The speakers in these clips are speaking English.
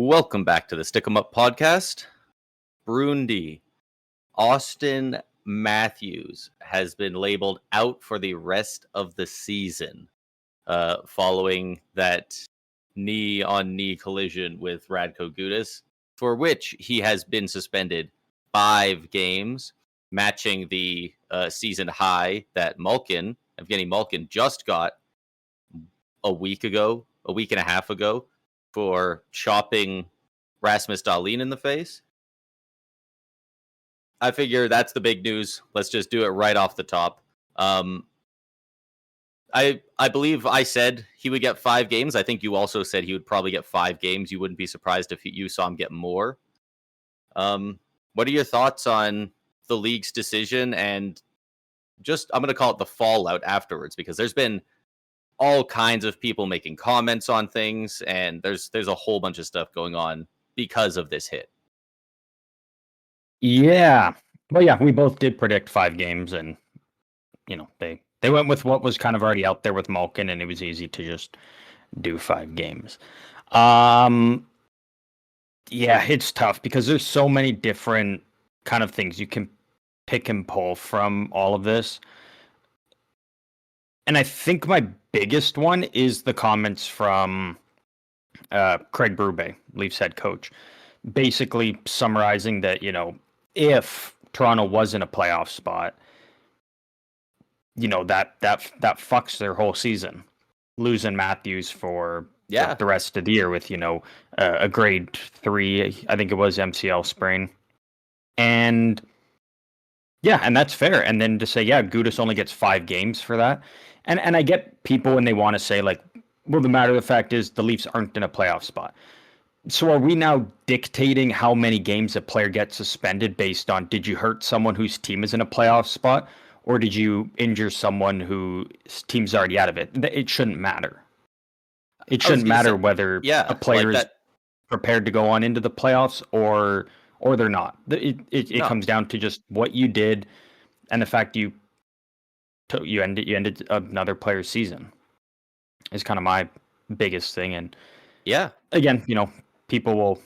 Welcome back to the Stick 'em Up podcast. Brundi, Auston Matthews has been labeled out for the rest of the season following that knee-on-knee collision with Radko Gudas, for which he has been suspended 5 games, matching the season high that Evgeny Malkin, just got a week and a half ago, for chopping Rasmus Dahlin in the face. I figure that's the big news. Let's just do it right off the top. I believe I said he would get 5 games. I think you also said he would probably get 5 games. You wouldn't be surprised if you saw him get more. What are your thoughts on the league's decision and just, I'm going to call it the fallout afterwards, because there's been all kinds of people making comments on things, and there's a whole bunch of stuff going on because of this hit. Yeah. Well, yeah, we both did predict 5 games, and they went with what was kind of already out there with Malkin, and it was easy to just do 5 games. Yeah, it's tough because there's so many different kind of things you can pick and pull from all of this. And I think my biggest one is the comments from Craig Berube, Leafs head coach, basically summarizing that, if Toronto was in a playoff spot, that fucks their whole season, losing Matthews for the rest of the year with, a grade 3, I think it was, MCL sprain. And yeah, and that's fair. And then to say, Gudas only gets 5 games for that. And I get people when they want to say, like, well, the matter of the fact is the Leafs aren't in a playoff spot. So are we now dictating how many games a player gets suspended based on, did you hurt someone whose team is in a playoff spot, or did you injure someone whose team's already out of it? It shouldn't matter. It shouldn't matter whether a player is prepared to go on into the playoffs or they're not. It comes down to just what you did and the fact you ended another player's season is kind of my biggest thing. And again, people will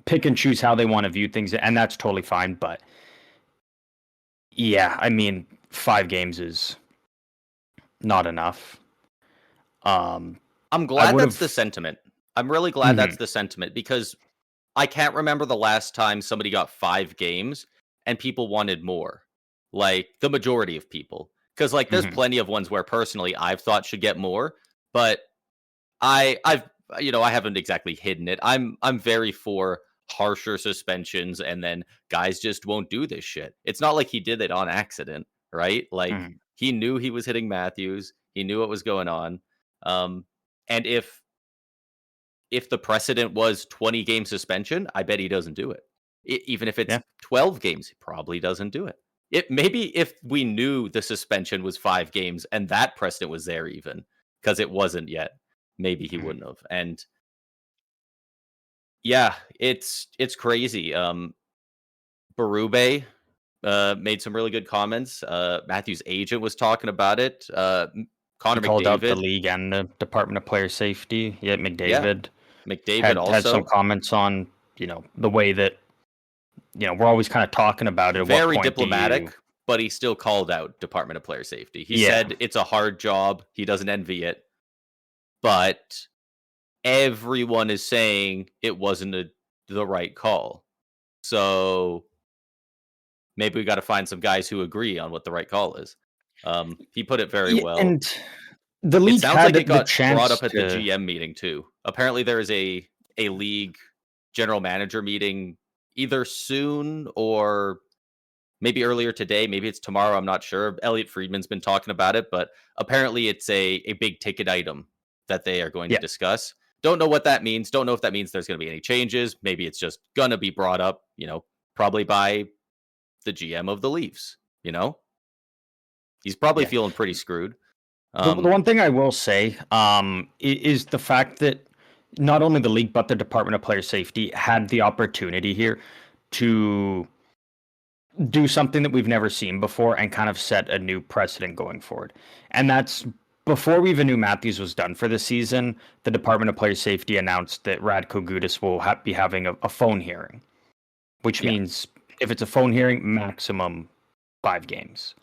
pick and choose how they want to view things, and that's totally fine. But yeah, I mean, 5 games is not enough. I'm glad that's the sentiment. I'm really glad that's the sentiment, because I can't remember the last time somebody got 5 games and people wanted more. Like, the majority of people. Because, like, there's plenty of ones where personally I've thought should get more, but I haven't exactly hidden it. I'm very for harsher suspensions, and then guys just won't do this shit. It's not like he did it on accident, right? Like, he knew he was hitting Matthews. He knew what was going on. And if the precedent was 20-game suspension, I bet he doesn't do it. Even if it's 12 games, he probably doesn't do it. Maybe if we knew the suspension was 5 games and that precedent was there, even because it wasn't yet, maybe he wouldn't have. And yeah, it's crazy. Berube made some really good comments. Matthew's agent was talking about it. Connor called McDavid out the league and the Department of Player Safety. Yeah, McDavid also had some comments on the way that we're always kind of talking about it. Very diplomatic, but he still called out Department of Player Safety. He said it's a hard job. He doesn't envy it, but everyone is saying it wasn't the right call. So maybe we got to find some guys who agree on what the right call is. He put it very well. And the league sounds like it got brought up at the GM meeting too. Apparently there is a league general manager meeting either soon or maybe earlier today. Maybe it's tomorrow. I'm not sure. Elliot Friedman's been talking about it, but apparently it's a big ticket item that they are going to discuss. Don't know what that means. Don't know if that means there's going to be any changes. Maybe it's just going to be brought up, probably by the GM of the Leafs, He's probably feeling pretty screwed. The one thing I will say is the fact that not only the league, but the Department of Player Safety had the opportunity here to do something that we've never seen before and kind of set a new precedent going forward. And that's before we even knew Matthews was done for the season, the Department of Player Safety announced that Radko Gudas will be having a phone hearing, which means if it's a phone hearing, maximum 5 games.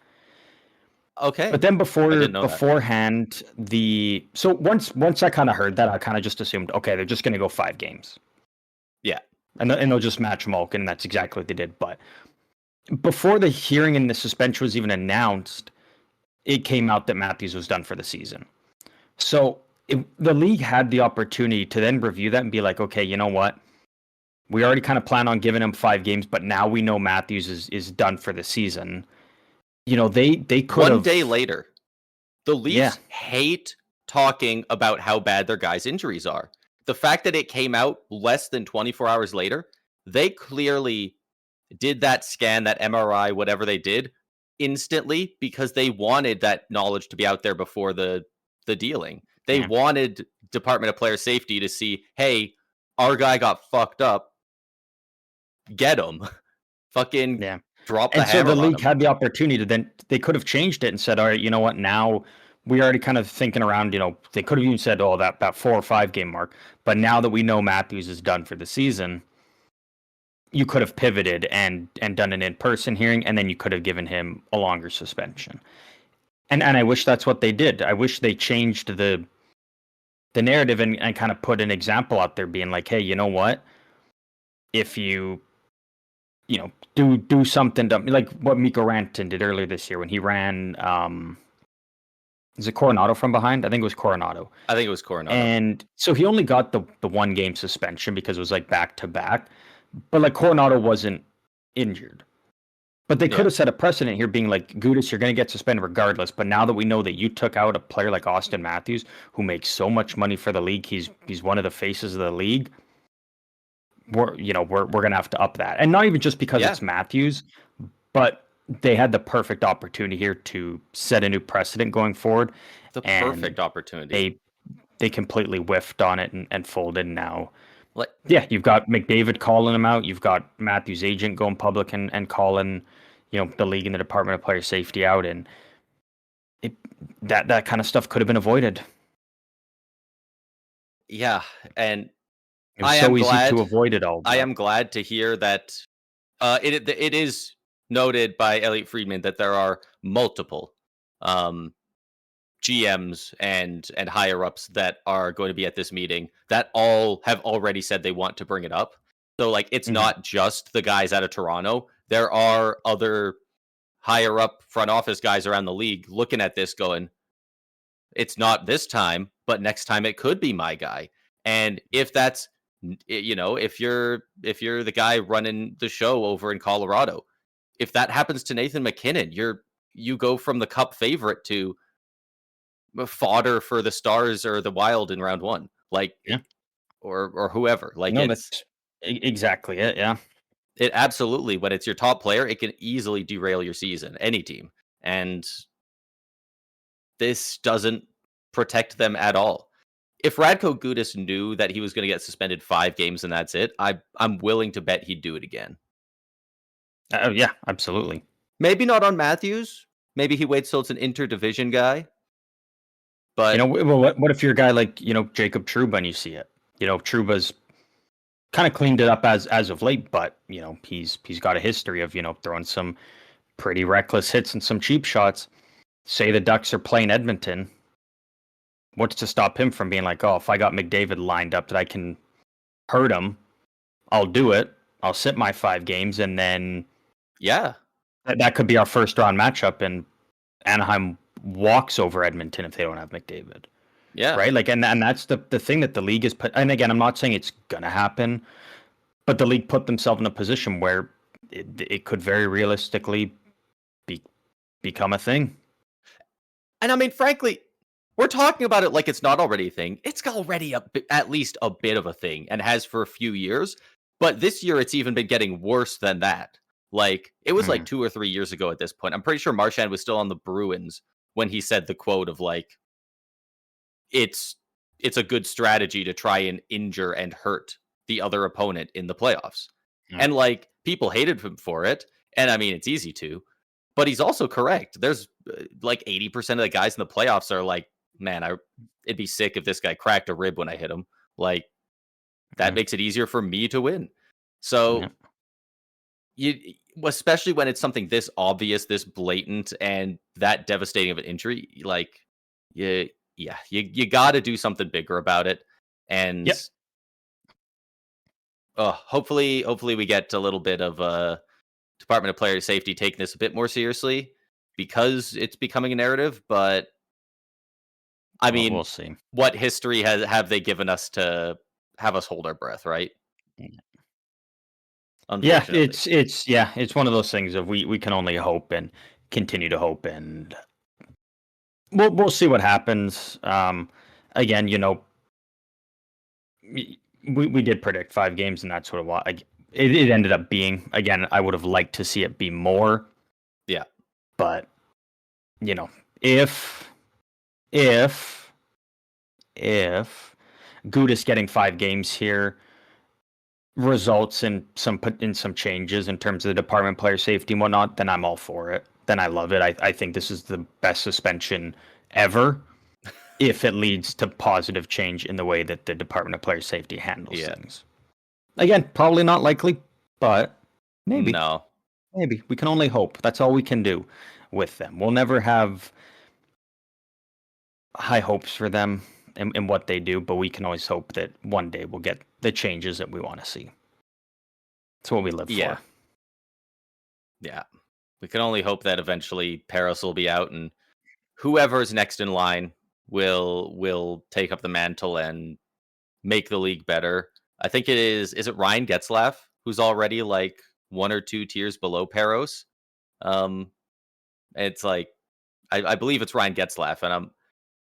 Okay. But then beforehand, so once I kind of heard that, I kind of just assumed, okay, they're just going to go 5 games. Yeah. And they'll just match Malkin, and that's exactly what they did. But before the hearing and the suspension was even announced, it came out that Matthews was done for the season. So the league had the opportunity to then review that and be like, okay, you know what? We already kind of plan on giving him 5 games, but now we know Matthews is done for the season. You know, they could One day later, the Leafs hate talking about how bad their guys' injuries are. The fact that it came out less than 24 hours later, they clearly did that scan, that MRI, whatever they did, instantly because they wanted that knowledge to be out there before the dealing. They wanted Department of Player Safety to see, hey, our guy got fucked up. Get him. Fucking drop the hammer. And so the league had the opportunity to then, they could have changed it and said, all right, you know what, now we already kind of thinking around, you know, they could have even said, oh, that 4 or 5 game mark. But now that we know Matthews is done for the season, you could have pivoted and done an in-person hearing, and then you could have given him a longer suspension. And I wish that's what they did. I wish they changed the narrative and kind of put an example out there being like, hey, you know what? If you do something dumb, like what Mikko Rantanen did earlier this year when he ran, is it Coronado from behind? I think it was Coronado. And so he only got the 1 game suspension because it was like back to back. But like Coronado wasn't injured. But they could have set a precedent here being like, Gudas, you're going to get suspended regardless. But now that we know that you took out a player like Auston Matthews, who makes so much money for the league, he's one of the faces of the league. We're going to have to up that. And not even just because it's Matthews, but they had the perfect opportunity here to set a new precedent going forward. Perfect opportunity. They completely whiffed on it and folded now. You've got McDavid calling him out. You've got Matthews' agent going public and calling, the league and the Department of Player Safety out, and that kind of stuff could have been avoided. Yeah, and it was so easy to avoid it all. I am glad to hear that it is noted by Elliot Friedman that there are multiple GMs and higher ups that are going to be at this meeting that all have already said they want to bring it up. So like it's not just the guys out of Toronto. There are other higher up front office guys around the league looking at this going, it's not this time, but next time it could be my guy. And if that's, if you're the guy running the show over in Colorado, if that happens to Nathan MacKinnon, you go from the cup favorite to fodder for the Stars or the Wild in round 1, or whoever. That's exactly it. Yeah, it absolutely. When it's your top player, it can easily derail your season. Any team, and this doesn't protect them at all. If Radko Gudas knew that he was going to get suspended 5 games and that's it, I'm willing to bet he'd do it again. Yeah, absolutely. Maybe not on Matthews. Maybe he waits till it's an interdivision guy. But what if you're a guy like Jacob Trouba and you see it? Trouba's kind of cleaned it up as of late, but he's got a history of throwing some pretty reckless hits and some cheap shots. Say the Ducks are playing Edmonton, what's to stop him from being like, oh, if I got McDavid lined up that I can hurt him, I'll do it. I'll sit my 5 games, and then that could be our first round matchup, and Anaheim walks over Edmonton if they don't have McDavid. Yeah. Right? Like, and that's the thing that the league is put. And again, I'm not saying it's gonna happen, but the league put themselves in a position where it could very realistically become a thing. And I mean, frankly, we're talking about it like it's not already a thing. It's already at least a bit of a thing, and has for a few years. But this year, it's even been getting worse than that. Like, it was like 2 or 3 years ago at this point. I'm pretty sure Marchand was still on the Bruins when he said the quote of like, it's a good strategy to try and injure and hurt the other opponent in the playoffs. And like, people hated him for it. And I mean, it's easy to, but he's also correct. There's like 80% of the guys in the playoffs are like man, it'd be sick if this guy cracked a rib when I hit him. Like, that makes it easier for me to win. So especially when it's something this obvious, this blatant, and that devastating of an injury, like, you got to do something bigger about it. And hopefully we get a little bit of Department of Player Safety taking this a bit more seriously, because it's becoming a narrative. But I mean, we'll see. What history have they given us to have us hold our breath, right? Yeah, it's one of those things of we can only hope and continue to hope, and we'll see what happens. Again, we did predict 5 games, and that's sort of what it ended up being. Again, I would have liked to see it be more. Yeah, but if Gudas getting 5 games here results in some changes in terms of the department, player safety and whatnot, then I'm all for it. Then I love it. I think this is the best suspension ever, if it leads to positive change in the way that the Department of Player Safety handles things. Again, probably not likely, but maybe. No. Maybe. We can only hope. That's all we can do with them. We'll never have high hopes for them in what they do, but we can always hope that one day we'll get the changes that we want to see. That's what we live for. Yeah. We can only hope that eventually Paris will be out, and whoever's next in line will take up the mantle and make the league better. I think is it Ryan Getzlaf, who's already like 1 or 2 tiers below Peros? It's like, I believe it's Ryan Getzlaf, and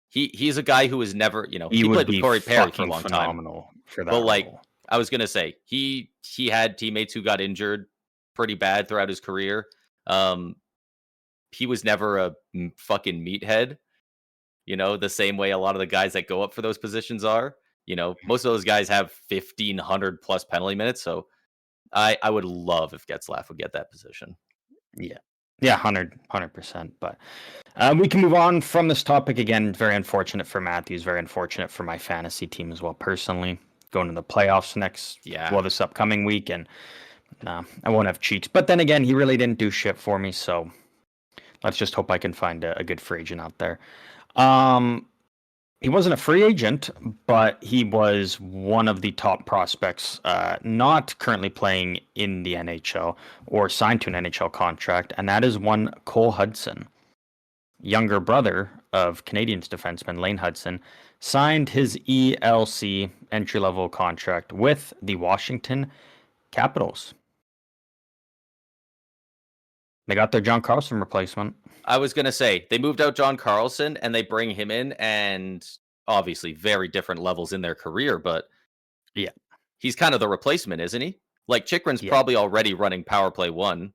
he's a guy who was never, he played with Corey Perry for a long time. For that but like role. I was gonna say, he had teammates who got injured pretty bad throughout his career. He was never a fucking meathead, the same way a lot of the guys that go up for those positions are. Most of those guys have 1,500 plus penalty minutes, so I would love if Getzlaf would get that position. Yeah, 100%. But we can move on from this topic. Again, very unfortunate for Matthews, very unfortunate for my fantasy team as well, personally. Going to the playoffs this upcoming week, and I won't have cheats. But then again, he really didn't do shit for me, so let's just hope I can find a good free agent out there. He wasn't a free agent, but he was one of the top prospects, not currently playing in the NHL or signed to an NHL contract, and that is one Cole Hudson. Younger brother of Canadiens defenseman Lane Hudson signed his ELC entry-level contract with the Washington Capitals. They got their John Carlson replacement. I was going to say, they moved out John Carlson and they bring him in, and obviously very different levels in their career, but yeah, he's kind of the replacement, isn't he? Like, Chikrin's probably already running power play 1.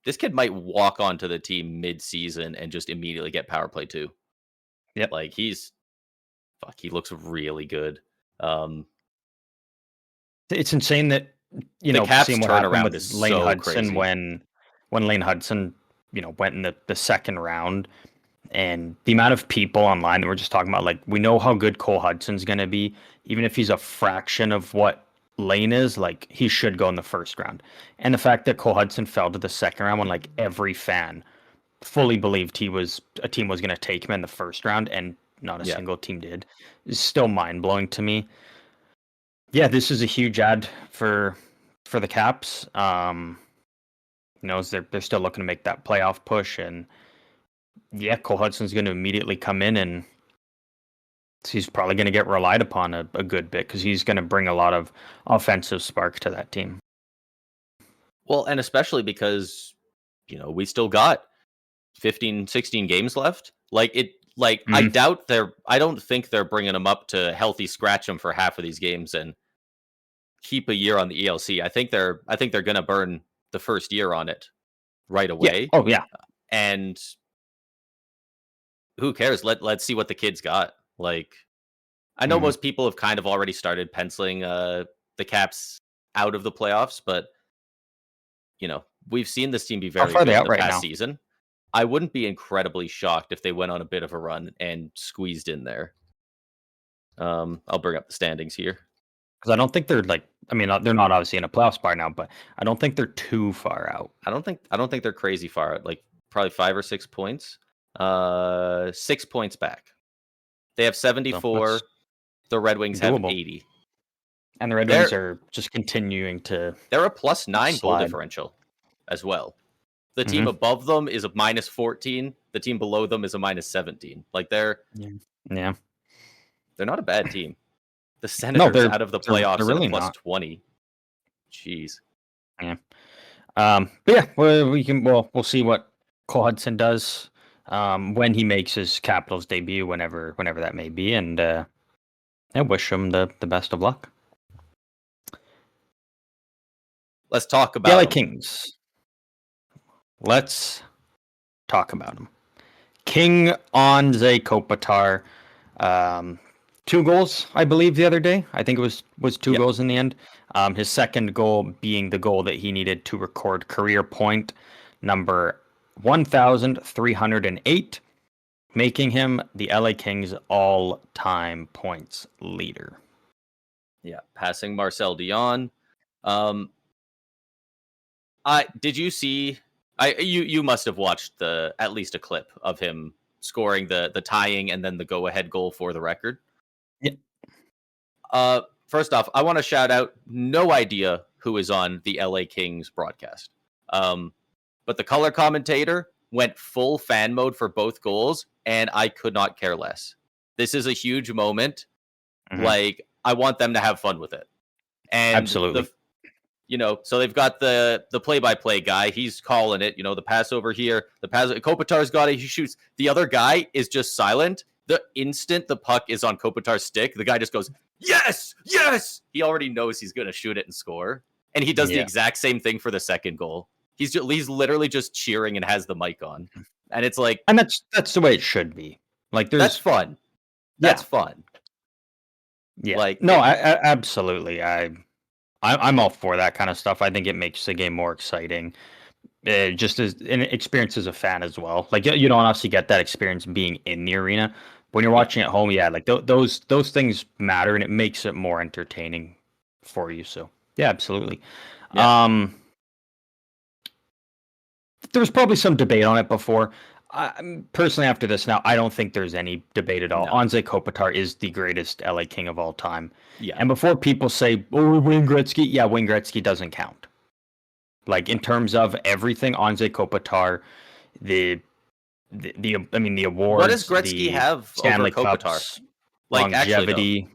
This kid might walk onto the team mid-season and just immediately get power play 2. Yep. Like, he looks really good. It's insane that, the Caps seeing what happened with Lane Hudson crazy. when Lane Hudson, went in the second round, and the amount of people online that were just talking about, like, we know how good Cole Hudson's going to be, even if he's a fraction of what Lane is, like, he should go in the first round. And the fact that Cole Hudson fell to the second round when, like, every fan fully believed a team was going to take him in the first round, and not a single team did, is still mind-blowing to me. Yeah, this is a huge ad for the Caps. They're still looking to make that playoff push, and Cole Hudson's going to immediately come in, and he's probably going to get relied upon a good bit, because he's going to bring a lot of offensive spark to that team. Well, and especially because, we still got 15, 16 games left. I don't think they're bringing him up to healthy scratch him for half of these games and keep a year on the ELC. I think they're going to burn the first year on it right away. Yeah. Oh yeah. And who cares? Let's see what the kid's got. Like, I know most people have kind of already started penciling the Caps out of the playoffs, but we've seen this team be very good in the past season. I wouldn't be incredibly shocked if they went on a bit of a run and squeezed in there. I'll bring up the standings here. Because I don't think they're like, I mean, they're not obviously in a playoff spot now, but I don't think they're too far out. I don't think they're crazy far out. Like probably 5 or 6 points. 6 points back. They have 74. So the Red Wings doable. have 80. And the Red Wings are just continuing to. They're a +9 goal differential as well. The team above them is a -14. The team below them is a -17. Like they're not a bad team. The Senators out of the playoffs they're really at +20. Jeez. Yeah. But yeah, we'll see what Cole Hudson does when he makes his Capitals debut, whenever that may be, and I wish him the best of luck. Let's talk about the LA Kings. Let's talk about him. King Anze Kopitar, 2 goals, I believe, the other day. I think it was 2 goals in the end. His second goal being the goal that he needed to record career point number 1,308, making him the LA Kings all-time points leader. Yeah, passing Marcel Dion. Did you see? You must have watched at least a clip of him scoring the tying and then the go-ahead goal for the record. Yeah. First off, I want to shout out. No idea who is on the LA Kings broadcast. But the color commentator went full fan mode for both goals, and I could not care less. This is a huge moment. Like, I want them to have fun with it. And absolutely. So they've got the play-by-play guy. He's calling it. The pass over here. Kopitar's got it. He shoots. The other guy is just silent. The instant the puck is on Kopitar's stick, the guy just goes, yes, yes. He already knows he's going to shoot it and score. And he does the exact same thing for the second goal. He's literally just cheering and has the mic on. And it's like... And that's the way it should be. Like, that's fun. That's fun. Yeah. Like, no, I absolutely. I'm all for that kind of stuff. I think it makes the game more exciting. Just as an experience as a fan as well. Like, you don't obviously get that experience being in the arena. When you're watching at home, like those things matter, and it makes it more entertaining for you. So yeah, absolutely. Yeah. There was probably some debate on it before. Personally, after this now, I don't think there's any debate at all. No. Anze Kopitar is the greatest LA King of all time. Yeah. And before people say, "Oh, Wayne Gretzky," yeah, Wayne Gretzky doesn't count. Like, in terms of everything, Anze Kopitar, the awards. What does Gretzky have Stanley over Kopitar? Cups, longevity.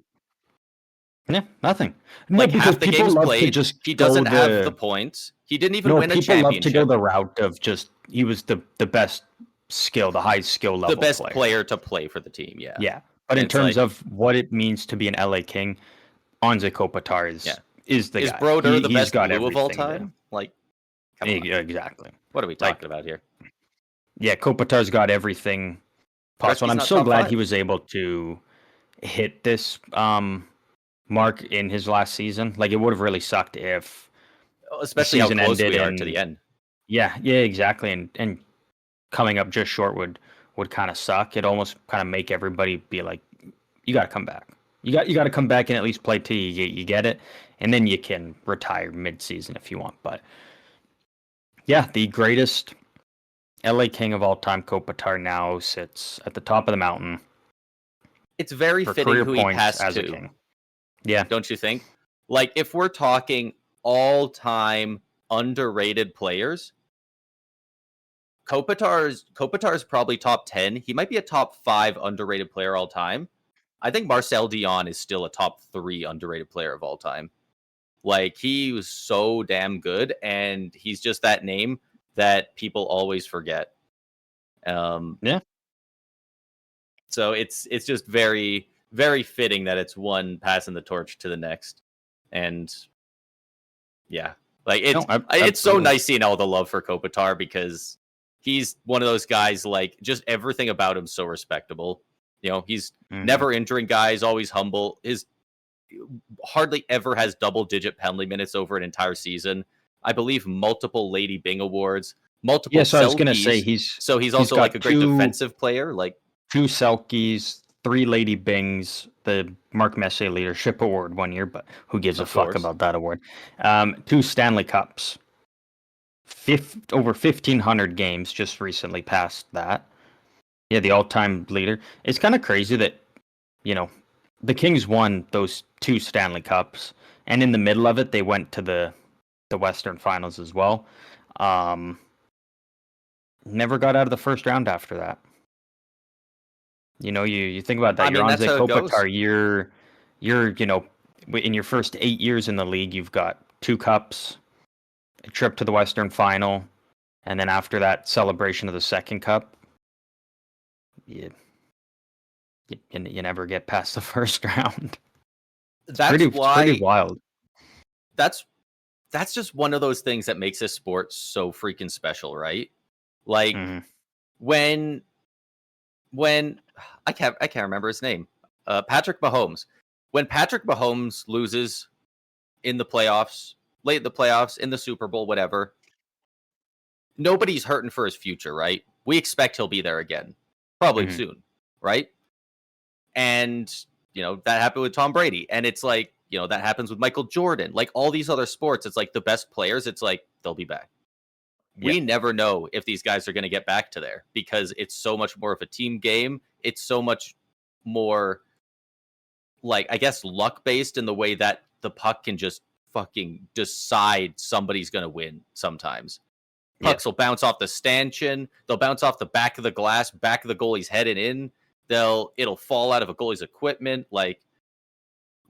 Yeah, nothing. Like, because half the games played, he doesn't have the points. He didn't even win a championship. People love to go the route of just he was the best skill, the highest skill level, the best player to play for the team. Yeah, yeah. But in terms of what it means to be an LA King, Anze Kopitar is the guy. Is Brodeur the best blue of all time? Like, come on. Exactly. What are we talking about here? Yeah, Kopitar's got everything possible. And I'm so glad he was able to hit this mark in his last season. Like, it would have really sucked if, especially how close we are to the end. Yeah, exactly. And coming up just short would kind of suck. It almost kind of make everybody be like, you got to come back. You got to come back and at least play till you get it, and then you can retire mid-season if you want. But yeah, the greatest LA King of all time, Kopitar, now sits at the top of the mountain. It's very fitting who he passed to. King. Yeah, don't you think? Like, if we're talking all-time underrated players, Kopitar's probably top 10. He might be a top 5 underrated player all time. I think Marcel Dion is still a top 3 underrated player of all time. Like, he was so damn good, and he's just that name that people always forget. Yeah. So it's just very, very fitting that it's one passing the torch to the next. And yeah, like it's so nice seeing all the love for Kopitar, because he's one of those guys, like, just everything about him so respectable. He's never injuring guys, always humble. His hardly ever has double-digit penalty minutes over an entire season. I believe multiple Lady Byng awards. multiple so I was gonna say Selkies. He's he's also like got a great defensive player. Like 2 Selkies, 3 Lady Bings, the Mark Messier Leadership Award one year, but who gives a fuck about that award? 2 Stanley Cups, over 1,500 games, just recently passed that. Yeah, the all-time leader. It's kind of crazy that, the Kings won those 2 Stanley Cups, and in the middle of it, they went to the Western Finals as well. Never got out of the first round after that. You think about that. I mean, you're that's Anze how it goes. Kopitar. You're in your first 8 years in the league, you've got 2 cups, a trip to the Western Final, and then after that celebration of the second cup, you never get past the first round. It's pretty wild. That's just one of those things that makes this sport so freaking special, right? Like when I can't remember his name. Patrick Mahomes. When Patrick Mahomes loses in the playoffs, late in the playoffs, in the Super Bowl, whatever, nobody's hurting for his future, right? We expect he'll be there again, probably soon, right? And that happened with Tom Brady, and it's like that happens with Michael Jordan. Like all these other sports, it's like the best players. It's like they'll be back. We never know if these guys are going to get back to there because it's so much more of a team game. It's so much more, like, I guess, luck based in the way that the puck can just fucking decide somebody's going to win sometimes. Pucks will bounce off the stanchion. They'll bounce off the back of the glass, back of the goalie's head and in. It'll fall out of a goalie's equipment. Like,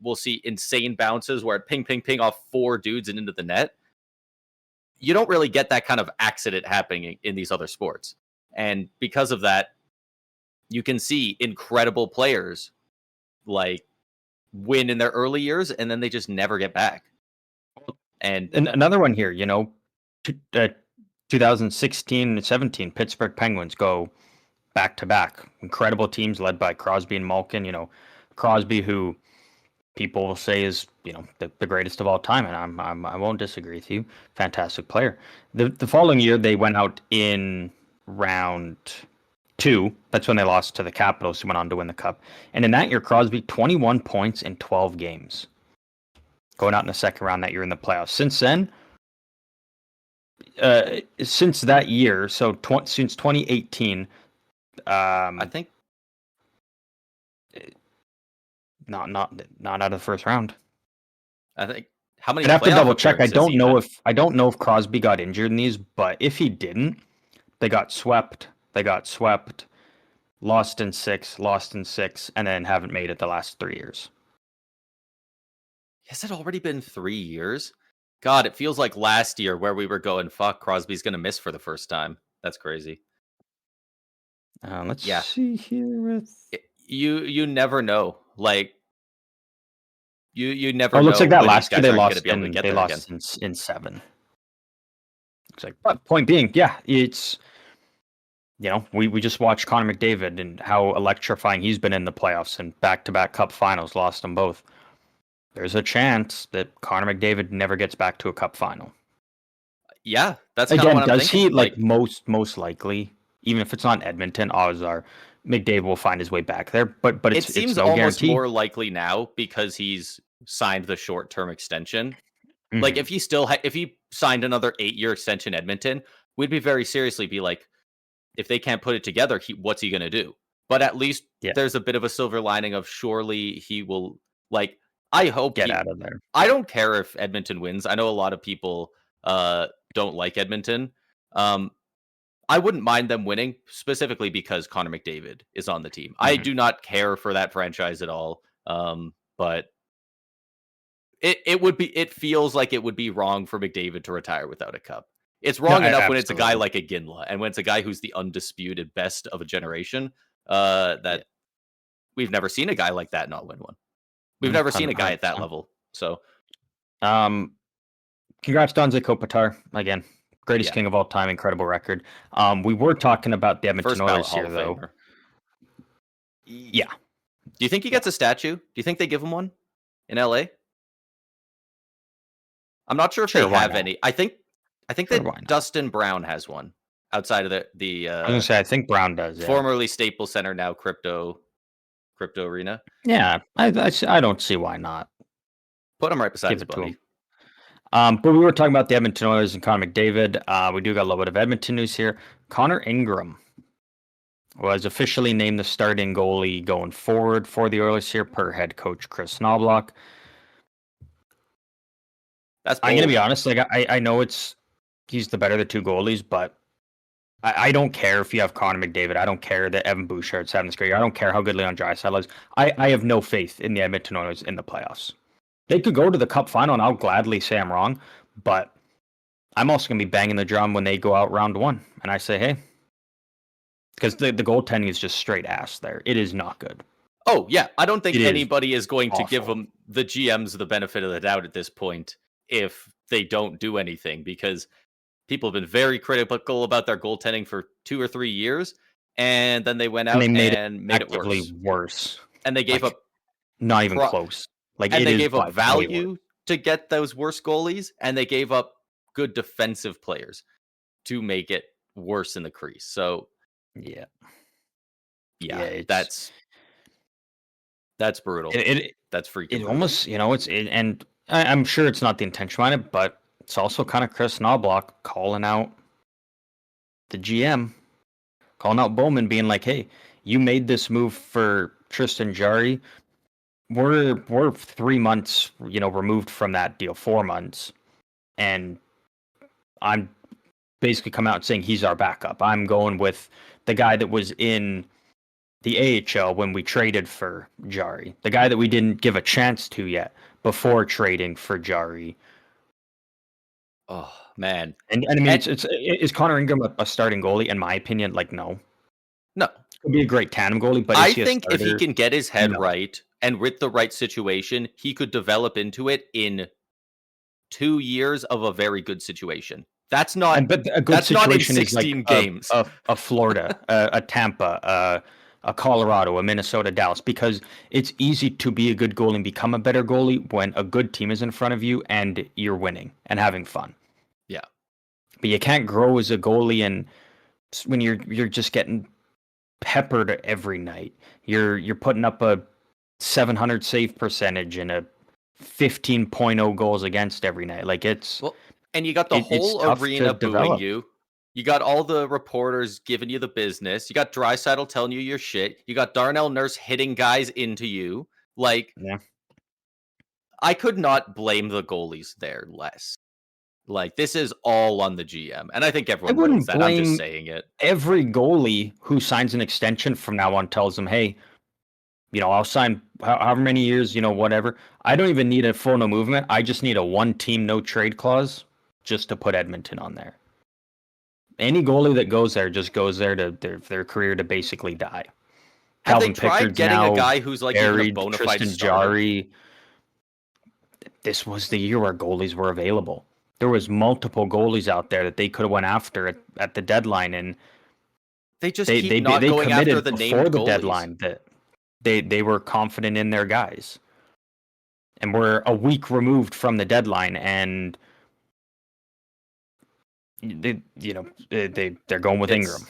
we'll see insane bounces where it ping, ping, ping off 4 dudes and into the net. You don't really get that kind of accident happening in these other sports. And because of that, you can see incredible players like win in their early years and then they just never get back. And another one here, 2016 and 17, Pittsburgh Penguins go back to back. Incredible teams led by Crosby and Malkin. Crosby, who people will say is the greatest of all time, and I won't disagree with you. Fantastic player. The following year they went out in round 2. That's when they lost to the Capitals, who went on to win the Cup. And in that year, Crosby 21 points in 12 games, going out in the second round that year in the playoffs. Since then, since that year, so since 2018, I think. Not out of the first round. I think how many? I'd have to double check. I don't know if Crosby got injured in these, but if he didn't, they got swept. Lost in 6, and then haven't made it the last 3 years. Has it already been 3 years? God, it feels like last year where we were going, fuck, Crosby's going to miss for the first time. That's crazy. Let's see here. You never know. Like, you never know. Oh, looks like that last year they lost in 7. Looks like, but point being, it's we just watched Connor McDavid and how electrifying he's been in the playoffs and back-to-back Cup finals, lost them both. There's a chance that Connor McDavid never gets back to a Cup final. Yeah, that's kind of what I'm thinking. He most likely, even if it's not Edmonton, odds are McDavid will find his way back there. But it seems no almost guarantee. More likely now because he's signed the short-term extension. Mm-hmm. Like if he signed another 8-year extension in Edmonton, we'd be very seriously be like, if they can't put it together, what's he going to do? But at least there's a bit of a silver lining of surely he will, like, I hope get out of there. I don't care if Edmonton wins. I know a lot of people don't like Edmonton. I wouldn't mind them winning, specifically because Connor McDavid is on the team. Mm-hmm. I do not care for that franchise at all. But it feels like it would be wrong for McDavid to retire without a cup. It's wrong enough when it's a guy like a Ginla and when it's a guy who's the undisputed best of a generation. We've never seen a guy like that not win one. We've never seen a guy at that level. So, congrats to Anze Kopitar again. Greatest king of all time, incredible record. We were talking about the Edmonton Oilers here, though. Yeah. Do you think he gets a statue? Do you think they give him one in LA? I'm not sure if they have any. I think that Dustin Brown has one. outside of I was gonna say I think Brown does. Yeah. Formerly Staples Center, now Crypto Arena. Yeah, I don't see why not. Put him right beside his buddy. But we were talking about the Edmonton Oilers and Connor McDavid. We do got a little bit of Edmonton news here. Connor Ingram was officially named the starting goalie going forward for the Oilers here, per head coach Chris Knobloch. That's bold. I'm gonna be honest. Like I know he's the better of the two goalies, but I don't care if you have Connor McDavid. I don't care that Evan Bouchard's having this great year. I don't care how good Leon Draisaitl is. I have no faith in the Edmonton Oilers in the playoffs. They could go to the Cup final, and I'll gladly say I'm wrong, but I'm also going to be banging the drum when they go out round one. And I say, hey, because the goaltending is just straight ass there. It is not good. Oh, yeah. I don't think anybody is going to give them the GMs the benefit of the doubt at this point if they don't do anything, because people have been very critical about their goaltending for 2 or 3 years, and then they went out and made it worse. And they gave up not even close. Like, and they gave up value to get those worse goalies, and they gave up good defensive players to make it worse in the crease. So, yeah, that's brutal. That's freaking. It almost, and I'm sure it's not the intention behind it, but it's also kind of Chris Knobloch calling out the GM, calling out Bowman, being like, "Hey, you made this move for Tristan Jarry. We're 3 months, removed from that deal, 4 months, and I'm basically come out saying he's our backup. I'm going with the guy that was in the AHL when we traded for Jarry, the guy that we didn't give a chance to yet before trading for Jarry." Oh man! And I mean, is Connor Ingram a starting goalie? In my opinion, like no. Could be a great tandem goalie, but I think if he can get his head right and with the right situation, he could develop into it in 2 years of a very good situation. That's not. But a good situation not in 16 is like games. A Florida, a Tampa, a Colorado, a Minnesota, Dallas, because it's easy to be a good goalie and become a better goalie when a good team is in front of you and you're winning and having fun. Yeah, but you can't grow as a goalie and when you're just getting peppered every night. You're putting up a 700 save percentage and a 15.0 goals against every night. Like and you got the whole arena booing you. You got all the reporters giving you the business. You got Draisaitl telling you your shit. You got Darnell Nurse hitting guys into you. Like, I could not blame the goalies there less. Like, this is all on the GM. And I think everyone knows that. I'm just saying it. Every goalie who signs an extension from now on tells them, hey, I'll sign however many years, whatever. I don't even need a full no movement. I just need a one team no trade clause just to put Edmonton on there. Any goalie that goes there just goes there to their career to basically die. Have they tried getting a guy who's like even a bona fide Tristan Jarry? This was the year where goalies were available. There was multiple goalies out there that they could have went after at the deadline, and they just keep not going after the named before the deadline that they were confident in their guys, and we're a week removed from the deadline, and they're going with Ingram.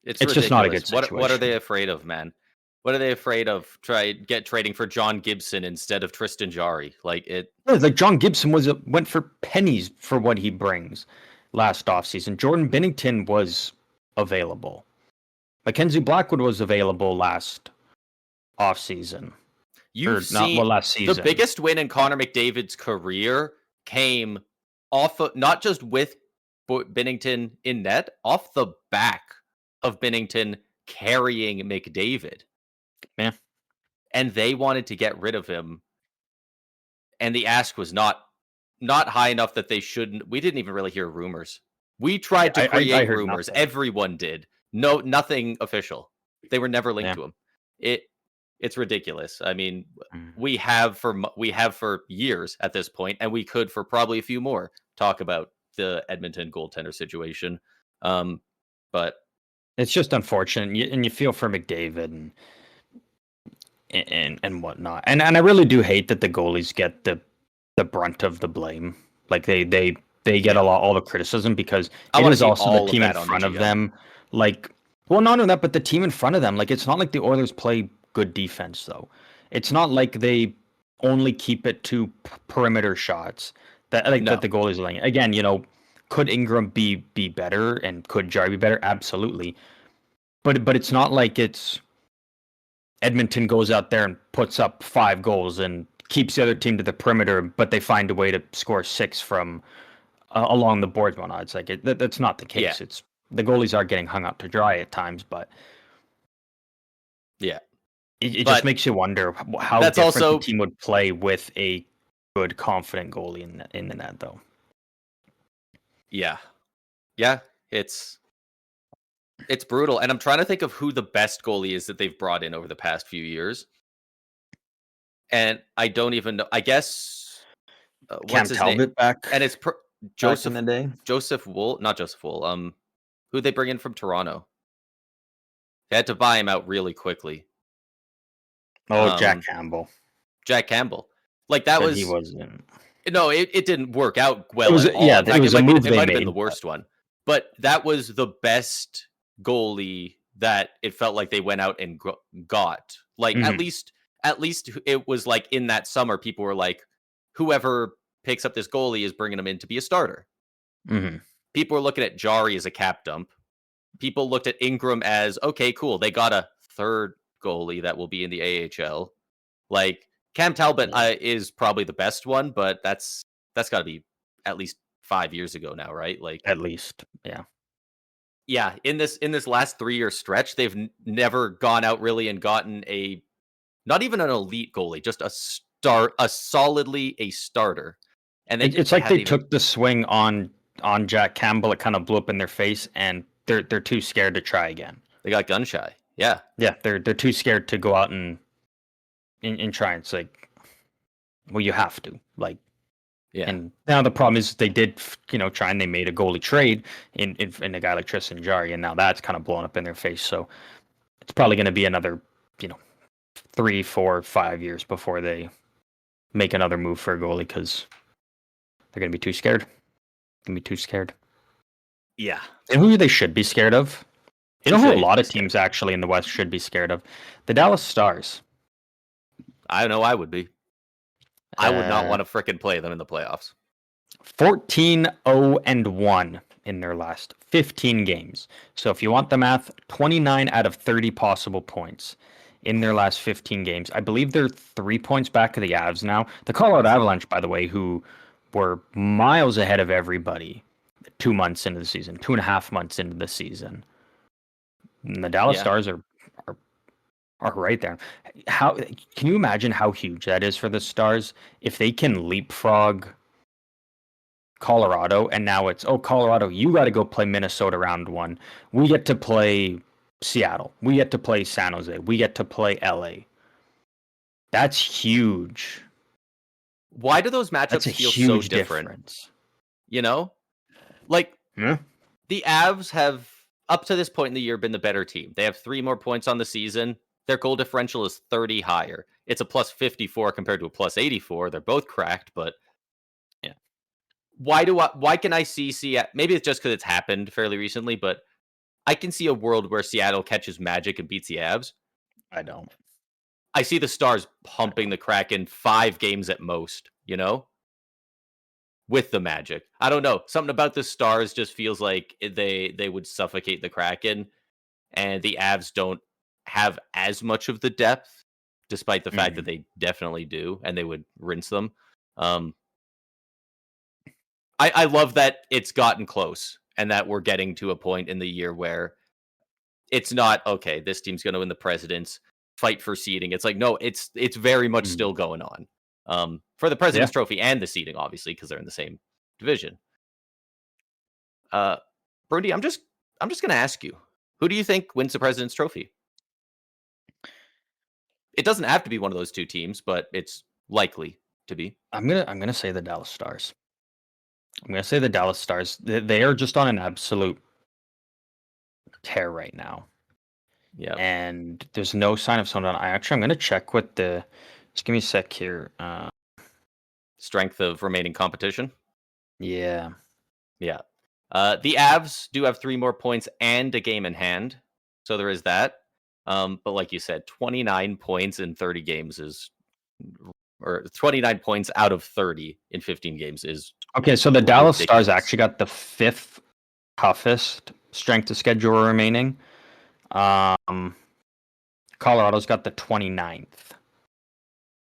It's just not a good situation. What are they afraid of, man? What are they afraid of? Trading for John Gibson instead of Tristan Jarry? Like John Gibson went for pennies for what he brings last offseason. Jordan Binnington was available. Mackenzie Blackwood was available last offseason. Last season. The biggest win in Connor McDavid's career came off of, not just with Binnington in net, off the back of Binnington carrying McDavid. Yeah. And they wanted to get rid of him. And the ask was not high enough that they shouldn't. We didn't even really hear rumors. We tried to create rumors. Nothing. Everyone did. No, nothing official. They were never linked to him. It's ridiculous. I mean, we have for years at this point, and we could for probably a few more talk about the Edmonton goaltender situation. But it's just unfortunate, and you feel for McDavid and whatnot. And I really do hate that the goalies get the brunt of the blame. Like they they get all the criticism because I it is also the of team in that on the front of GM. them. Like, well, not only that, but the team in front of them. Like, it's not like the Oilers play good defense, though. It's not like they only keep it to perimeter shots that the goalies are laying. Again, could Ingram be better and could Jarry be better? Absolutely. But it's not like it's Edmonton goes out there and puts up 5 goals and keeps the other team to the perimeter, but they find a way to score 6 from along the boards. Whatnot. It's like that's not the case. Yeah. It's the goalies are getting hung up to dry at times, but yeah, it just makes you wonder how different the team would play with a good, confident goalie in the net, though. Yeah, it's brutal, and I'm trying to think of who the best goalie is that they've brought in over the past few years, and I don't even know. I guess Cam Talbot back, and it's Joseph in the day. Joseph Wool, not Joseph Wool. Who'd they bring in from Toronto? They had to buy him out really quickly. Oh, Jack Campbell. Jack Campbell. Like that was. He wasn't. No, it didn't work out well. It was, at all. Yeah, it was a move they made. It might have been the worst one, but that was the best goalie that it felt like they went out and got. Like at least it was like in that summer, people were like, whoever picks up this goalie is bringing him in to be a starter. Mm-hmm. People were looking at Jarry as a cap dump. People looked at Ingram as, okay, cool, they got a third goalie that will be in the AHL. Like Cam Talbot is probably the best one, but that's got to be at least 5 years ago now, right? Like at least, yeah. Yeah, in this last 3-year stretch, they've never gone out really and gotten not even an elite goalie, just a solidly a starter. And it's like they took the swing on Jack Campbell. It kind of blew up in their face, and they're too scared to try again. They got gun shy. Yeah, they're too scared to go out and try. It's like, well, you have to, like. Yeah. And now the problem is they did, try, and they made a goalie trade in a guy like Tristan Jarry, and now that's kind of blown up in their face. So it's probably going to be another, 3, 4, 5 years before they make another move for a goalie because they're going to be too scared. Yeah. And who they should be scared of? You know who a lot of teams actually in the West should be scared of? The Dallas Stars. I know I would be. I would not want to frickin' play them in the playoffs. 14-0-1 in their last 15 games. So if you want the math, 29 out of 30 possible points in their last 15 games. I believe they're 3 points back of the Avs now. The Colorado Avalanche, by the way, who were miles ahead of everybody 2 months into the season, 2.5 months into the season. And the Dallas Stars are right there. How can you imagine how huge that is for the Stars if they can leapfrog Colorado, and now it's, Colorado, you got to go play Minnesota round 1. We get to play Seattle. We get to play San Jose. We get to play LA. That's huge. Why do those matchups feel so different? Like the Avs have up to this point in the year been the better team. They have 3 more points on the season. Their goal differential is 30 higher. It's a plus 54 compared to a plus 84. They're both cracked, but yeah. Why can I see Seattle? Maybe it's just because it's happened fairly recently, but I can see a world where Seattle catches magic and beats the Avs. I don't. I see the Stars pumping the Kraken 5 games at most, with the magic. I don't know. Something about the Stars just feels like they would suffocate the Kraken, and the Avs don't have as much of the depth, despite the fact that they definitely do, and they would rinse them. I love that it's gotten close, and that we're getting to a point in the year where it's not, okay, this team's going to win the President's, fight for seeding. It's like, no, it's very much still going on for the President's Trophy and the seeding, obviously, because they're in the same division. Brody, I'm just going to ask you, who do you think wins the President's Trophy? It doesn't have to be one of those 2 teams, but it's likely to be. I'm gonna say the Dallas Stars. They are just on an absolute tear right now. Yeah. And there's no sign of slowing down. I'm gonna check with just give me a sec here. Strength of remaining competition. Yeah. Yeah. The Avs do have 3 more points and a game in hand, so there is that. But like you said, 29 points in 30 games or 29 points out of 30 in 15 games is okay. So the ridiculous. Dallas Stars actually got the 5th toughest strength of schedule remaining. Colorado's got the 29th.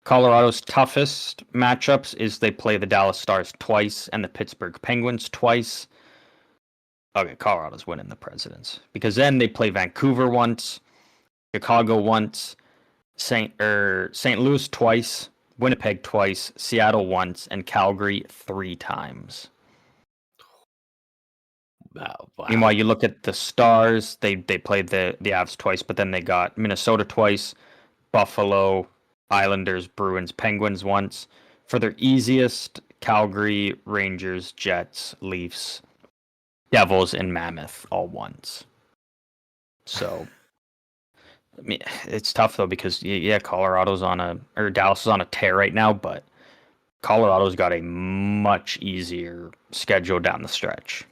Colorado's toughest matchups is they play the Dallas Stars twice and the Pittsburgh Penguins twice. Okay, Colorado's winning the Presidents because then they play Vancouver once, Chicago once, St. Louis twice, Winnipeg twice, Seattle once, and Calgary 3 times. Wow. Meanwhile, you look at the Stars, they played the Avs twice, but then they got Minnesota twice, Buffalo, Islanders, Bruins, Penguins once. For their easiest, Calgary, Rangers, Jets, Leafs, Devils, and Mammoth all once. So, I mean, it's tough though because Dallas is on a tear right now, but Colorado's got a much easier schedule down the stretch.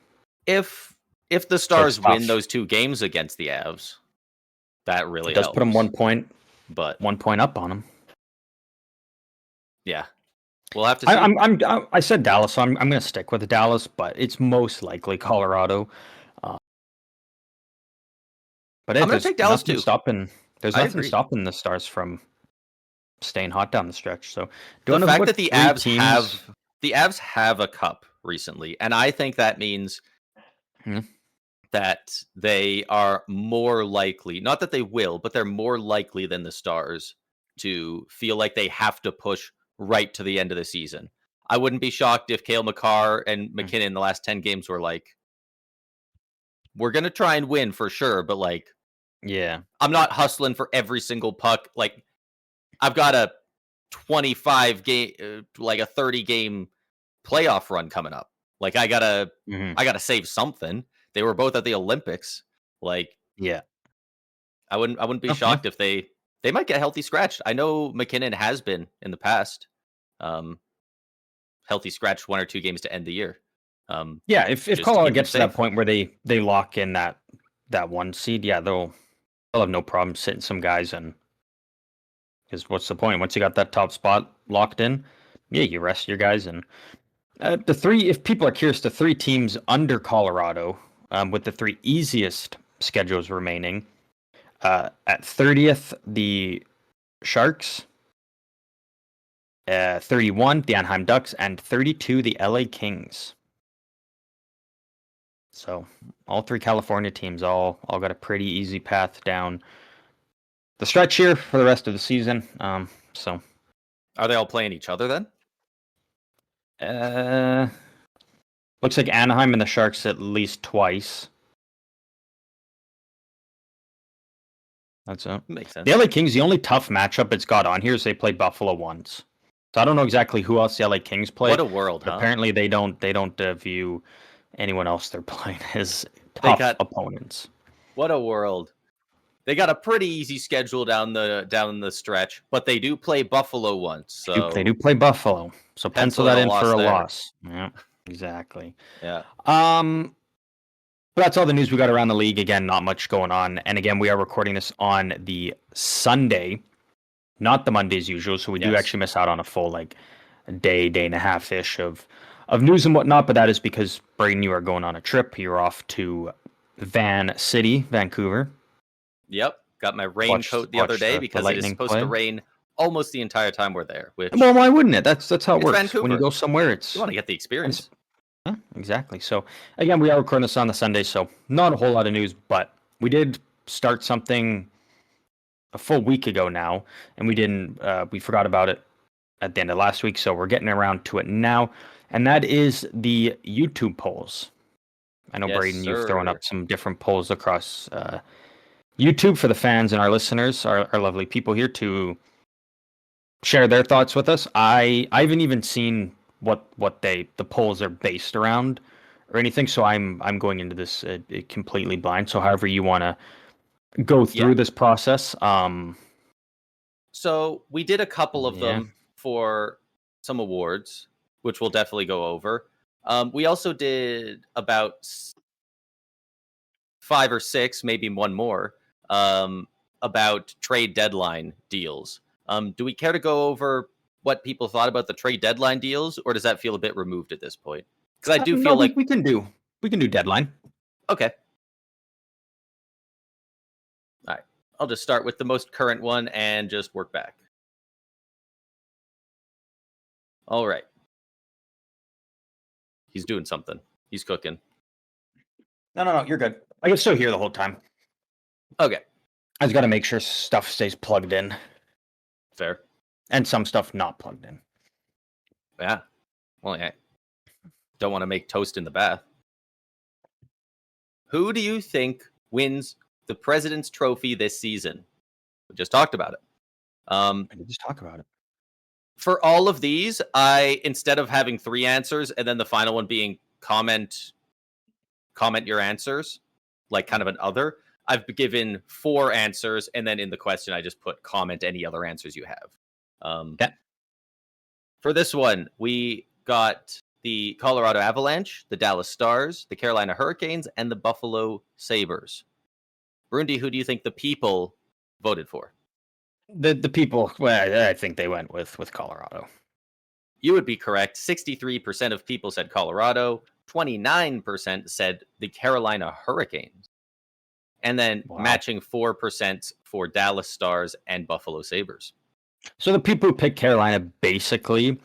If the Stars win those 2 games against the Avs, that really does helps. Put them 1 point, but 1 point up on them. Yeah, we'll have to see. I said Dallas, so I'm going to stick with Dallas, but it's most likely Colorado. But I'm going to take Dallas too. There's nothing stopping the Stars from staying hot down the stretch. So the fact that the Avs have a cup recently, and I think that means that they are more likely, not that they will, but they're more likely than the Stars to feel like they have to push right to the end of the season. I wouldn't be shocked if Cale Makar and McKinnon in the last 10 games were like, we're going to try and win for sure, but like, yeah, I'm not hustling for every single puck. Like, I've got a 25 game, like a 30 game playoff run coming up. Like, I gotta save something. They were both at the Olympics. Like, yeah, I wouldn't be shocked if they might get healthy scratched. I know McKinnon has been in the past, healthy scratched 1 or 2 games to end the year. If Colorado gets to that point where they lock in that 1 seed, they'll have no problem sitting some guys in. Because what's the point? Once you got that top spot locked in, you rest your guys. And if people are curious, the 3 teams under Colorado with the 3 easiest schedules remaining, at 30th, the Sharks, 31, the Anaheim Ducks, and 32, the LA Kings. So all 3 California teams all got a pretty easy path down the stretch here for the rest of the season. So are they all playing each other then? Looks like Anaheim and the Sharks at least twice. That's it. Makes sense. The LA Kings, the only tough matchup it's got on here is they play Buffalo once. So I don't know exactly who else the LA Kings play. What a world, huh? Apparently they don't view anyone else they're playing as tough opponents. What a world. They got a pretty easy schedule down the stretch, but they do play Buffalo once. So they do play Buffalo. So pencil that in for a loss. Yeah, exactly. Yeah. But that's all the news we got around the league. Again, not much going on. And again, we are recording this on the Sunday, not the Monday as usual. So we do actually miss out on a full a day and a half-ish of news and whatnot. But that is because Braden, you are going on a trip. You're off to Van City, Vancouver. Yep. Got my raincoat the other day because it is supposed to rain almost the entire time we're there. Well, why wouldn't it? That's how it works. Vancouver. When you go somewhere, you want to get the experience. Yeah, exactly. So again, we are recording this on the Sunday, so not a whole lot of news, but we did start something a full week ago now, and we forgot about it at the end of last week, so we're getting around to it now, and that is the YouTube polls. I know, Braden, you've thrown up some different polls across YouTube for the fans and our listeners, our lovely people here, to share their thoughts with us. I haven't even seen what the polls are based around or anything, so I'm going into this completely blind. So however you want to go through this process. So we did a couple of them for some awards, which we'll definitely go over. We also did about 5 or 6, maybe one more, about trade deadline deals. Do we care to go over what people thought about the trade deadline deals, or does that feel a bit removed at this point? Because I do feel like we can do deadline. Okay. All right. I'll just start with the most current one and just work back. All right. He's doing something. He's cooking. No, you're good. I can still hear the whole time. Okay. I just got to make sure stuff stays plugged in. Fair. And some stuff not plugged in. Yeah. Well, yeah. Don't want to make toast in the bath. Who do you think wins the President's Trophy this season? We just talked about it. I did just talk about it. For all of these, instead of having 3 answers and then the final one being comment your answers, like kind of an other, I've given 4 answers, and then in the question I just put comment any other answers you have. Yeah. For this one, we got the Colorado Avalanche, the Dallas Stars, the Carolina Hurricanes, and the Buffalo Sabres. Brundy, who do you think the people voted for? The people, well, I think they went with Colorado. You would be correct. 63% of people said Colorado. 29% said the Carolina Hurricanes. And then matching 4% for Dallas Stars and Buffalo Sabres. So the people who picked Carolina, basically,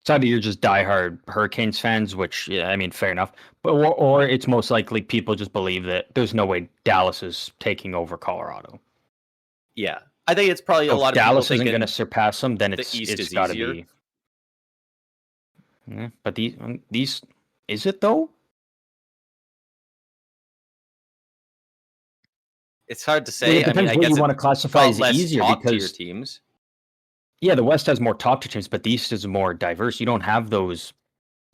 it's either you're just diehard Hurricanes fans, which, yeah, I mean, fair enough, but or it's most likely people just believe that there's no way Dallas is taking over Colorado. Yeah, I think it's probably a lot of Dallas people isn't going to surpass them. Then it's got to easier. be. Yeah, but these is it though? It's hard to say. It depends what you want to classify as easier because teams. Yeah, the West has more top tier teams, but the East is more diverse. You don't have those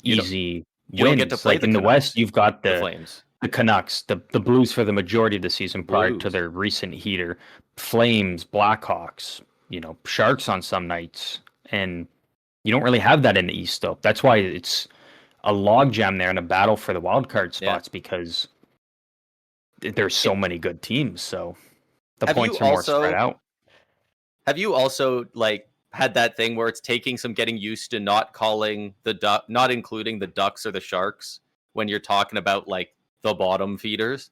easy wins. You don't get to play like in the West, you've got the Flames, the Canucks, the Blues for the majority of the season prior to their recent heater, Flames, Blackhawks, Sharks on some nights, and you don't really have that in the East though. That's why it's a logjam there in a battle for the wild card spots because there's so many good teams. So the points are more spread out. Have you also had that thing where it's taking some getting used to not including the Ducks or the Sharks when you're talking about the bottom feeders?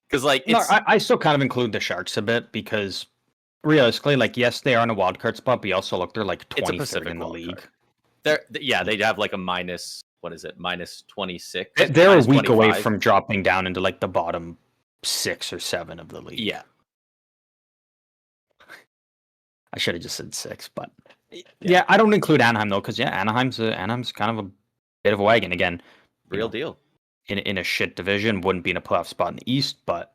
Because I still kind of include the Sharks a bit because realistically, yes, they are in a wild card spot, but you also look they're 23rd in the league. They'd have a minus. What is it? Minus 26. They're a week 25. Away from dropping down into the bottom 6 or 7 of the league. Yeah. I should have just said 6, but yeah, I don't include Anaheim though, because Anaheim's kind of a bit of a wagon again. Real deal. In a shit division, wouldn't be in a playoff spot in the East, but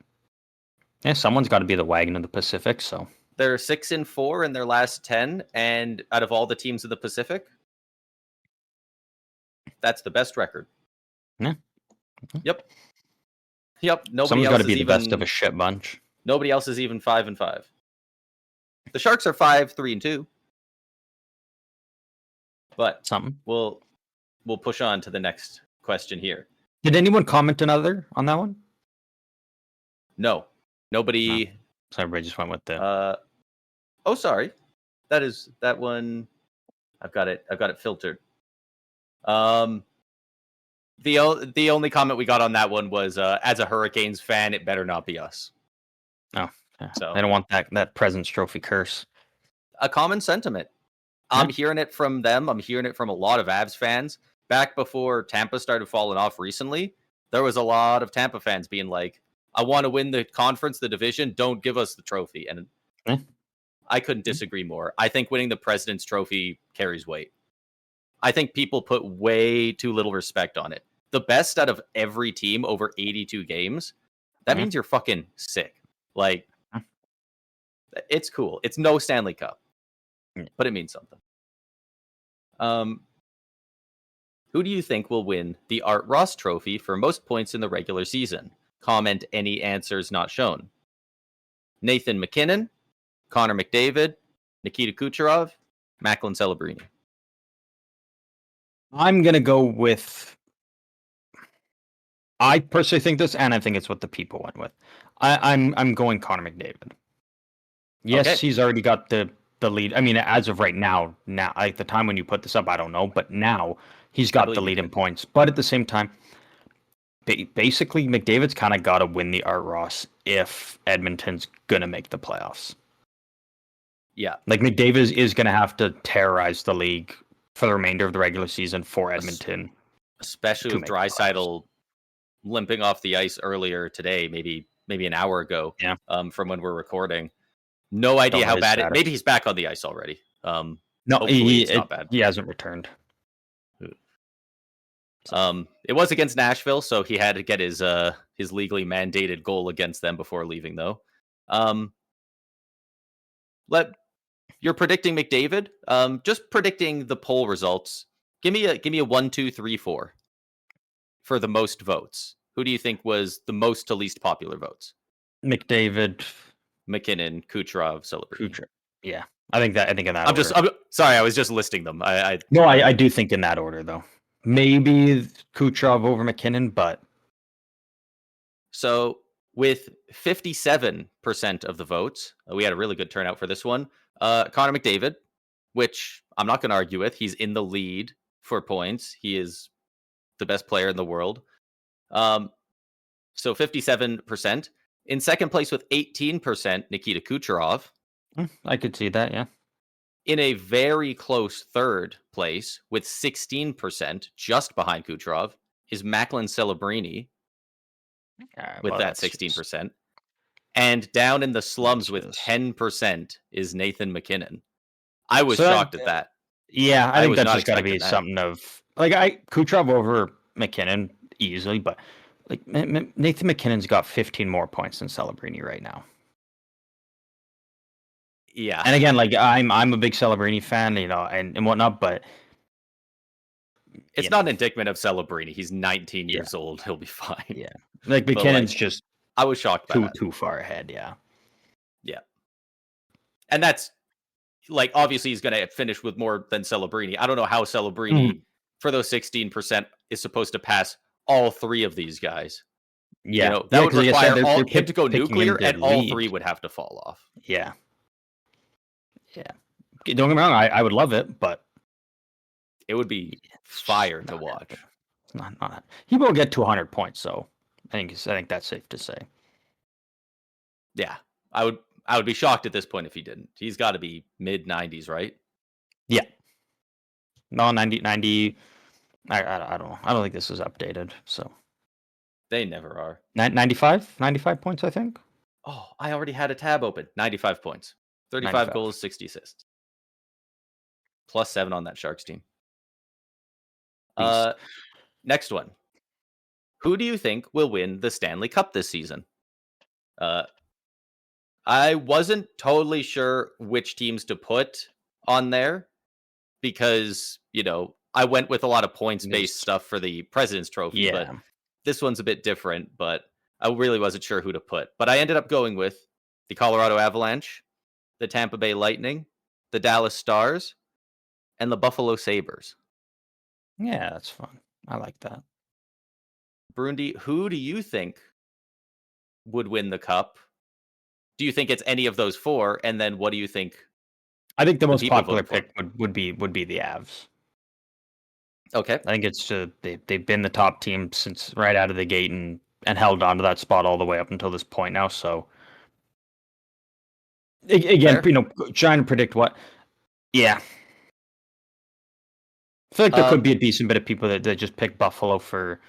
someone's got to be the wagon of the Pacific. So they're 6-4 in their last 10, and out of all the teams of the Pacific, that's the best record. Yeah. Yep. Someone's got to be the best of a shit bunch. Nobody else is even 5-5. The Sharks are 5-3-2. But something. We'll push on to the next question here. Did anyone comment on that one? No. Nobody. No. So everybody just went with the. Oh, sorry. That one. I've got it filtered. The only comment we got on that one was as a Hurricanes fan, it better not be us. Oh, so they don't want that President's Trophy curse. A common sentiment. I'm hearing it from them. I'm hearing it from a lot of Avs fans. Back before Tampa started falling off recently, there was a lot of Tampa fans being like, I want to win the conference, the division. Don't give us the trophy. And I couldn't disagree more. I think winning the President's Trophy carries weight. I think people put way too little respect on it. The best out of every team over 82 games, that means you're fucking sick. It's cool. It's no Stanley Cup, but it means something. Who do you think will win the Art Ross Trophy for most points in the regular season? Comment any answers not shown. Nathan McKinnon, Connor McDavid, Nikita Kucherov, Macklin Celebrini. I'm going to go with... I personally think this, and I think it's what the people went with. I'm going Connor McDavid. Yes, okay. He's already got the lead. I mean, as of right now, at the time when you put this up, I don't know, but now he's got the lead in points. But at the same time, basically, McDavid's kind of got to win the Art Ross if Edmonton's gonna make the playoffs. Yeah, like McDavid is gonna have to terrorize the league for the remainder of the regular season for Edmonton, especially with Draisaitl limping off the ice earlier today, maybe an hour ago. Yeah. From when we're recording. No idea how bad it. Maybe he's back on the ice already. No, it's not bad. He hasn't returned. It was against Nashville, so he had to get his legally mandated goal against them before leaving, though. You're predicting McDavid. Just predicting the poll results. Give me a 1, 2, 3, 4 for the most votes. Who do you think was the most to least popular votes? McDavid, McKinnon, Kucherov, Celebrini. Yeah, I think in that order. I'm sorry, I was just listing them. I do think in that order, though. Maybe Kucherov over McKinnon, but... So, with 57% of the votes, we had a really good turnout for this one. Connor McDavid, which I'm not going to argue with. He's in the lead for points. He is the best player in the world. So 57%. In second place with 18%, Nikita Kucherov. I could see that, yeah. In a very close third place with 16%, just behind Kucherov, is Macklin Celebrini with that 16%. And down in the slums with 10% is Nathan McKinnon. I was shocked at that. Yeah, I think that's just got to be something of... Kucherov over McKinnon easily, but Nathan McKinnon's got 15 more points than Celebrini right now. Yeah. And again, I'm a big Celebrini fan, and whatnot, but it's not an indictment of Celebrini. He's 19 years old. He'll be fine. Yeah. McKinnon's just... I was shocked by too far ahead, yeah. Yeah. And that's obviously he's going to finish with more than Celebrini. I don't know how Celebrini for those 16% is supposed to pass all three of these guys. Yeah. That would require him to go nuclear, and all three would have to fall off. Yeah. Yeah. Don't get me wrong, I would love it, but it would be fire to watch. It's not. He will get to 100 points, so I think that's safe to say. Yeah. I would be shocked at this point if he didn't. He's got to be mid 90s, right? Yeah. No, 90 I don't know. I don't think this is updated, so they never are. 95 points, I think. Oh, I already had a tab open. 95 points. 35 goals, 60 assists. Plus 7 on that Sharks team. Next one. Who do you think will win the Stanley Cup this season? I wasn't totally sure which teams to put on there because, I went with a lot of points-based stuff for the President's Trophy, but this one's a bit different, but I really wasn't sure who to put. But I ended up going with the Colorado Avalanche, the Tampa Bay Lightning, the Dallas Stars, and the Buffalo Sabres. Yeah, that's fun. I like that. Brundy, who do you think would win the Cup? Do you think it's any of those four? And then what do you think? I think the most popular pick would be the Avs. Okay. I think it's they've been the top team since right out of the gate and held on to that spot all the way up until this point now. So again, Fair. Trying to predict what. Yeah. I feel like there could be a decent bit of people that just pick Buffalo for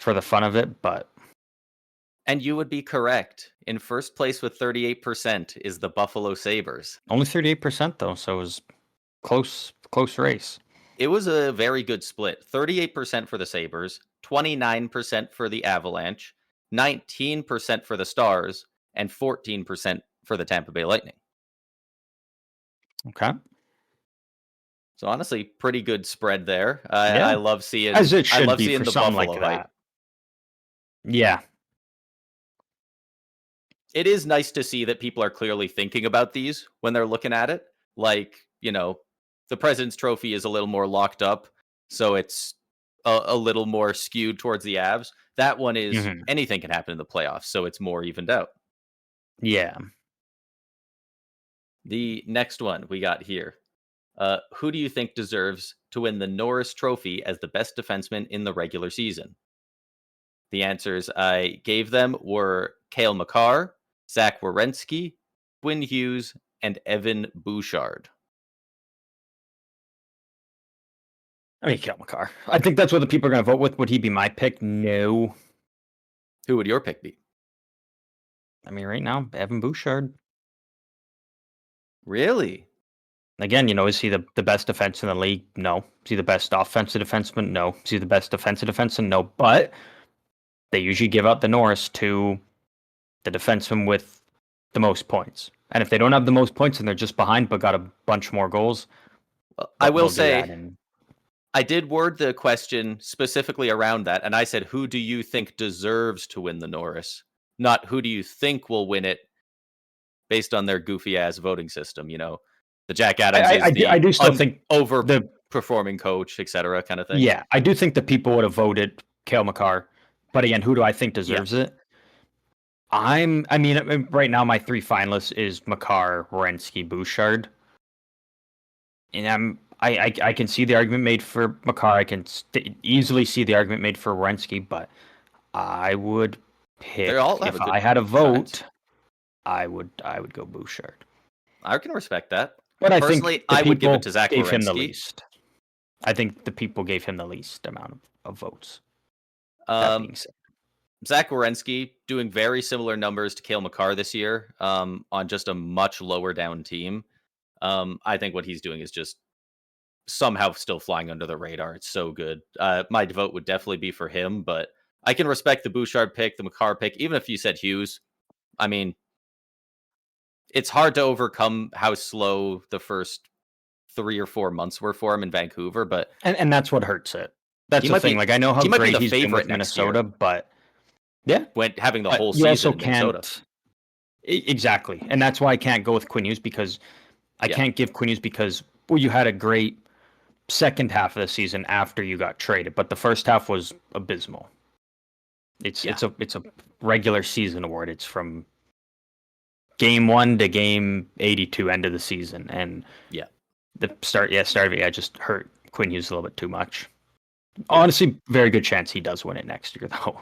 the fun of it, but... And you would be correct. In first place with 38% is the Buffalo Sabres. Only 38% though, so it was close race. It was a very good split. 38% for the Sabres, 29% for the Avalanche, 19% for the Stars, and 14% for the Tampa Bay Lightning. Okay. So honestly, pretty good spread there. I love seeing as it should I love be seeing for the something Buffalo like that. hype. Yeah. It is nice to see that people are clearly thinking about these when they're looking at it. The President's Trophy is a little more locked up. so it's a little more skewed towards the Avs. That one is anything can happen in the playoffs, so it's more evened out. Yeah. The next one we got here. Who do you think deserves to win the Norris Trophy as the best defenseman in the regular season? The answers I gave them were Cale Makar, Zach Werenski, Quinn Hughes, and Evan Bouchard. I mean, Cale Makar. I think that's what the people are going to vote with. Would he be my pick? No. Who would your pick be? I mean, right now, Evan Bouchard. Really? Again, is he the best defense in the league? No. Is he the best offensive defenseman? No. Is he the best defensive defenseman? No. But they usually give out the Norris to the defenseman with the most points. And if they don't have the most points and they're just behind but got a bunch more goals, I will say, I did word the question specifically around that, and I said, who do you think deserves to win the Norris? Not who do you think will win it based on their goofy-ass voting system, The Jack Adams I do still think overperforming coach, etc. kind of thing. Yeah, I do think that people would have voted Cale Makar. But again, who do I think deserves it? I mean, right now my three finalists is Makar, Werenski, Bouchard. And I can see the argument made for Makar. I can easily see the argument made for Werenski, but I would pick if I had a vote. I would go Bouchard. I can respect that. But personally, I would give it to Zach Werenski. Him the least. I think the people gave him the least amount of votes. Zach Werenski doing very similar numbers to Cale Makar this year on just a much lower down team. I think what he's doing is just somehow still flying under the radar. It's so good. My vote would definitely be for him, but I can respect the Bouchard pick, the Makar pick, even if you said Hughes. I mean, it's hard to overcome how slow the first 3 or 4 months were for him in Vancouver, but and that's what hurts it. That's the thing. I know how great he's been with Minnesota, but having the whole season in Minnesota. Exactly, and that's why I can't go with Quinn Hughes because I can't give Quinn Hughes because you had a great second half of the season after you got traded, but the first half was abysmal. It's a regular season award. It's from game 1 to game 82, end of the season, and the start of it just hurt Quinn Hughes a little bit too much. Honestly, very good chance he does win it next year though,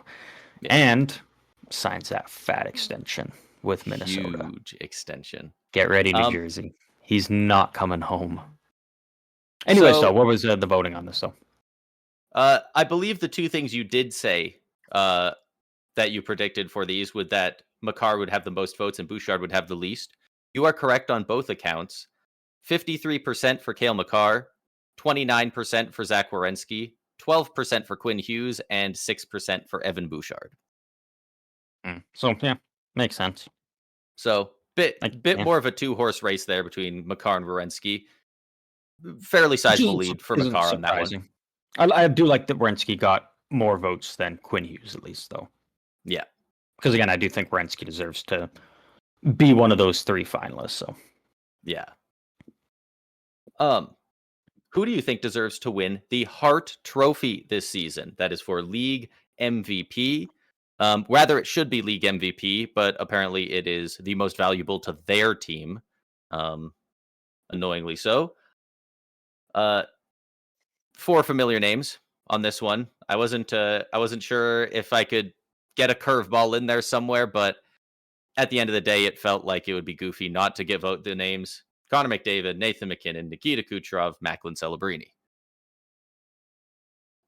and signs that fat extension with Minnesota. Huge extension. Get ready, New Jersey. He's not coming home. Anyways, so what was the voting on this though? I believe the two things you did say that you predicted for these would that Makar would have the most votes and Bouchard would have the least. You are correct on both accounts. 53% for Cale Makar, 29% for Zach Werenski, 12% for Quinn Hughes, and 6% for Evan Bouchard. So makes sense. So bit more of a 2-horse race there between Makar and Werenski. Fairly sizable lead for Makar on that one. I do like that Werenski got more votes than Quinn Hughes, at least, though. Yeah. Because, again, I do think Werenski deserves to be one of those 3 finalists, so. Yeah. Who do you think deserves to win the Hart Trophy this season? That is for League MVP. Rather, it should be League MVP, but apparently it is the most valuable to their team. Annoyingly so. 4 familiar names on this one. I wasn't sure if I could get a curveball in there somewhere, but at the end of the day, it felt like it would be goofy not to give out the names. Connor McDavid, Nathan MacKinnon, Nikita Kucherov, Macklin Celebrini.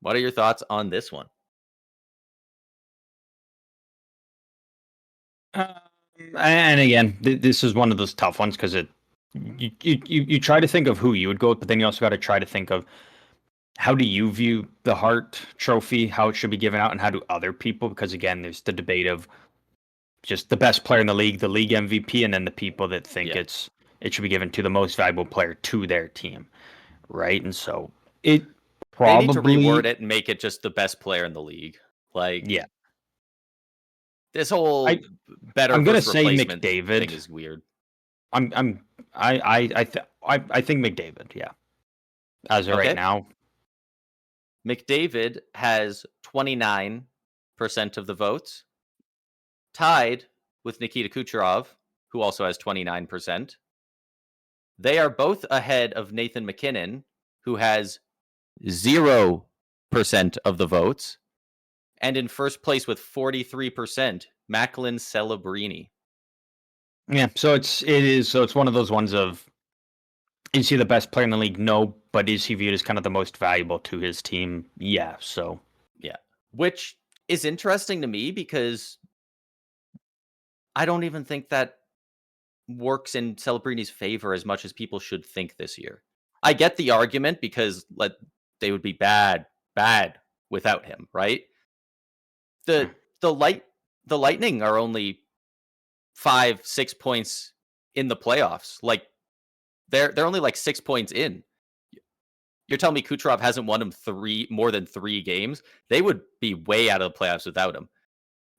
What are your thoughts on this one? And again, this is one of those tough ones because you try to think of who you would go with, but then you also got to try to think of how do you view the Hart Trophy, how it should be given out, and how do other people? Because again, there's the debate of just the best player in the league MVP, and then the people that think it should be given to the most valuable player to their team, right? And so it probably... They need to reword it and make it just the best player in the league. This whole better. I'm going to say McDavid thing is weird. I think McDavid, as of right now. McDavid has 29% of the votes, tied with Nikita Kucherov, who also has 29%. They are both ahead of Nathan MacKinnon, who has 0% of the votes. And in first place with 43%, Macklin Celebrini. Yeah, so it's one of those ones of, is he the best player in the league? No, but is he viewed as kind of the most valuable to his team? Yeah, so. Yeah, which is interesting to me because I don't even think that works in Celebrini's favor as much as people should think this year. I get the argument because they would be bad without him, right? The Lightning are only 5-6 points in the playoffs. Like they're only like 6 points in. You're telling me Kucherov hasn't won him more than 3 games? They would be way out of the playoffs without him.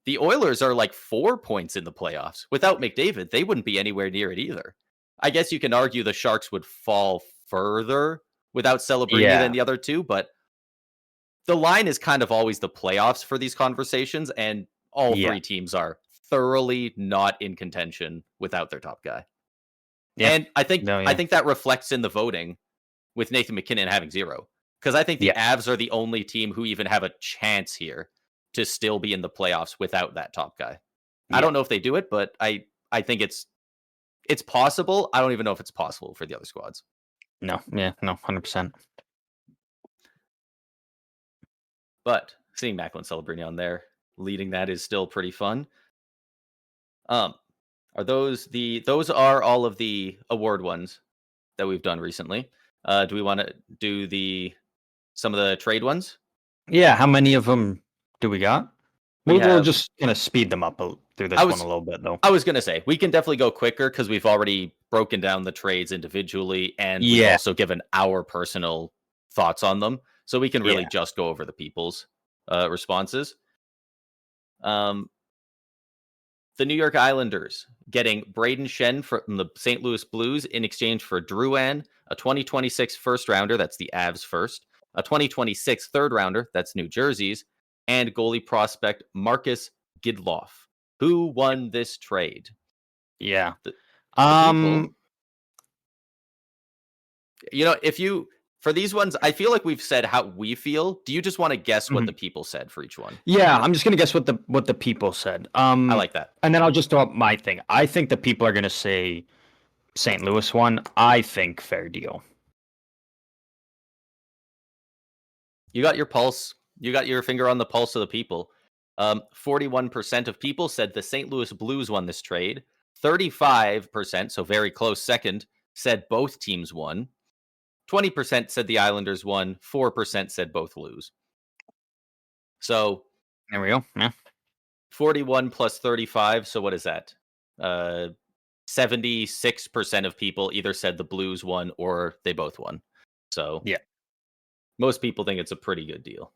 The Oilers are like 4 points in the playoffs. Without McDavid, they wouldn't be anywhere near it either. I guess you can argue the Sharks would fall further without Celebrini than the other two, but the line is kind of always the playoffs for these conversations, and all 3 teams are thoroughly not in contention without their top guy. Yeah. And I think that reflects in the voting with Nathan MacKinnon having 0. Because I think the Avs are the only team who even have a chance here to still be in the playoffs without that top guy. I don't know if they do it, but I think it's possible. I don't even know if it's possible for the other squads. No, 100%. But seeing Macklin Celebrini on there leading that is still pretty fun. Are those are all of the award ones that we've done recently? Do we want to do some of the trade ones? Yeah, how many of them do we got? We'll just kind of speed them up through this one a little bit, though. I was going to say, we can definitely go quicker because we've already broken down the trades individually, and we've also given our personal thoughts on them. So we can really just go over the people's responses. The New York Islanders getting Braden Shen from the St. Louis Blues in exchange for Drouin, a 2026 first rounder, that's the Avs first, a 2026 third rounder, that's New Jersey's, and goalie prospect Marcus Gidloff. Who won this trade? Yeah. The people, for these ones, I feel like we've said how we feel. Do you just want to guess what the people said for each one? Yeah, I'm just going to guess what the people said. I like that. And then I'll just throw up my thing. I think the people are going to say St. Louis one. I think fair deal. You got your pulse. You got your finger on the pulse of the people. 41% of people said the St. Louis Blues won this trade. 35%, so very close second, said both teams won. 20% said the Islanders won. 4% said both lose. So there we go. Yeah. 41 plus 35. So what is that? 76% of people either said the Blues won or they both won. So yeah, most people think it's a pretty good deal.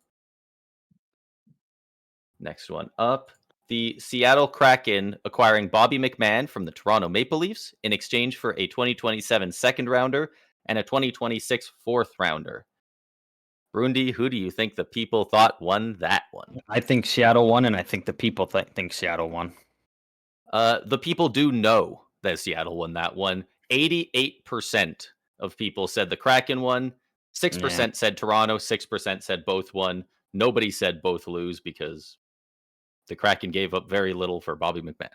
Next one up. The Seattle Kraken acquiring Bobby McMann from the Toronto Maple Leafs in exchange for a 2027 second rounder and a 2026 fourth rounder. Brundy, who do you think the people thought won that one? I think Seattle won, and I think the people think Seattle won. The people do know that Seattle won that one. 88% of people said the Kraken won. 6% said Toronto. 6% said both won. Nobody said both lose because the Kraken gave up very little for Bobby McMann.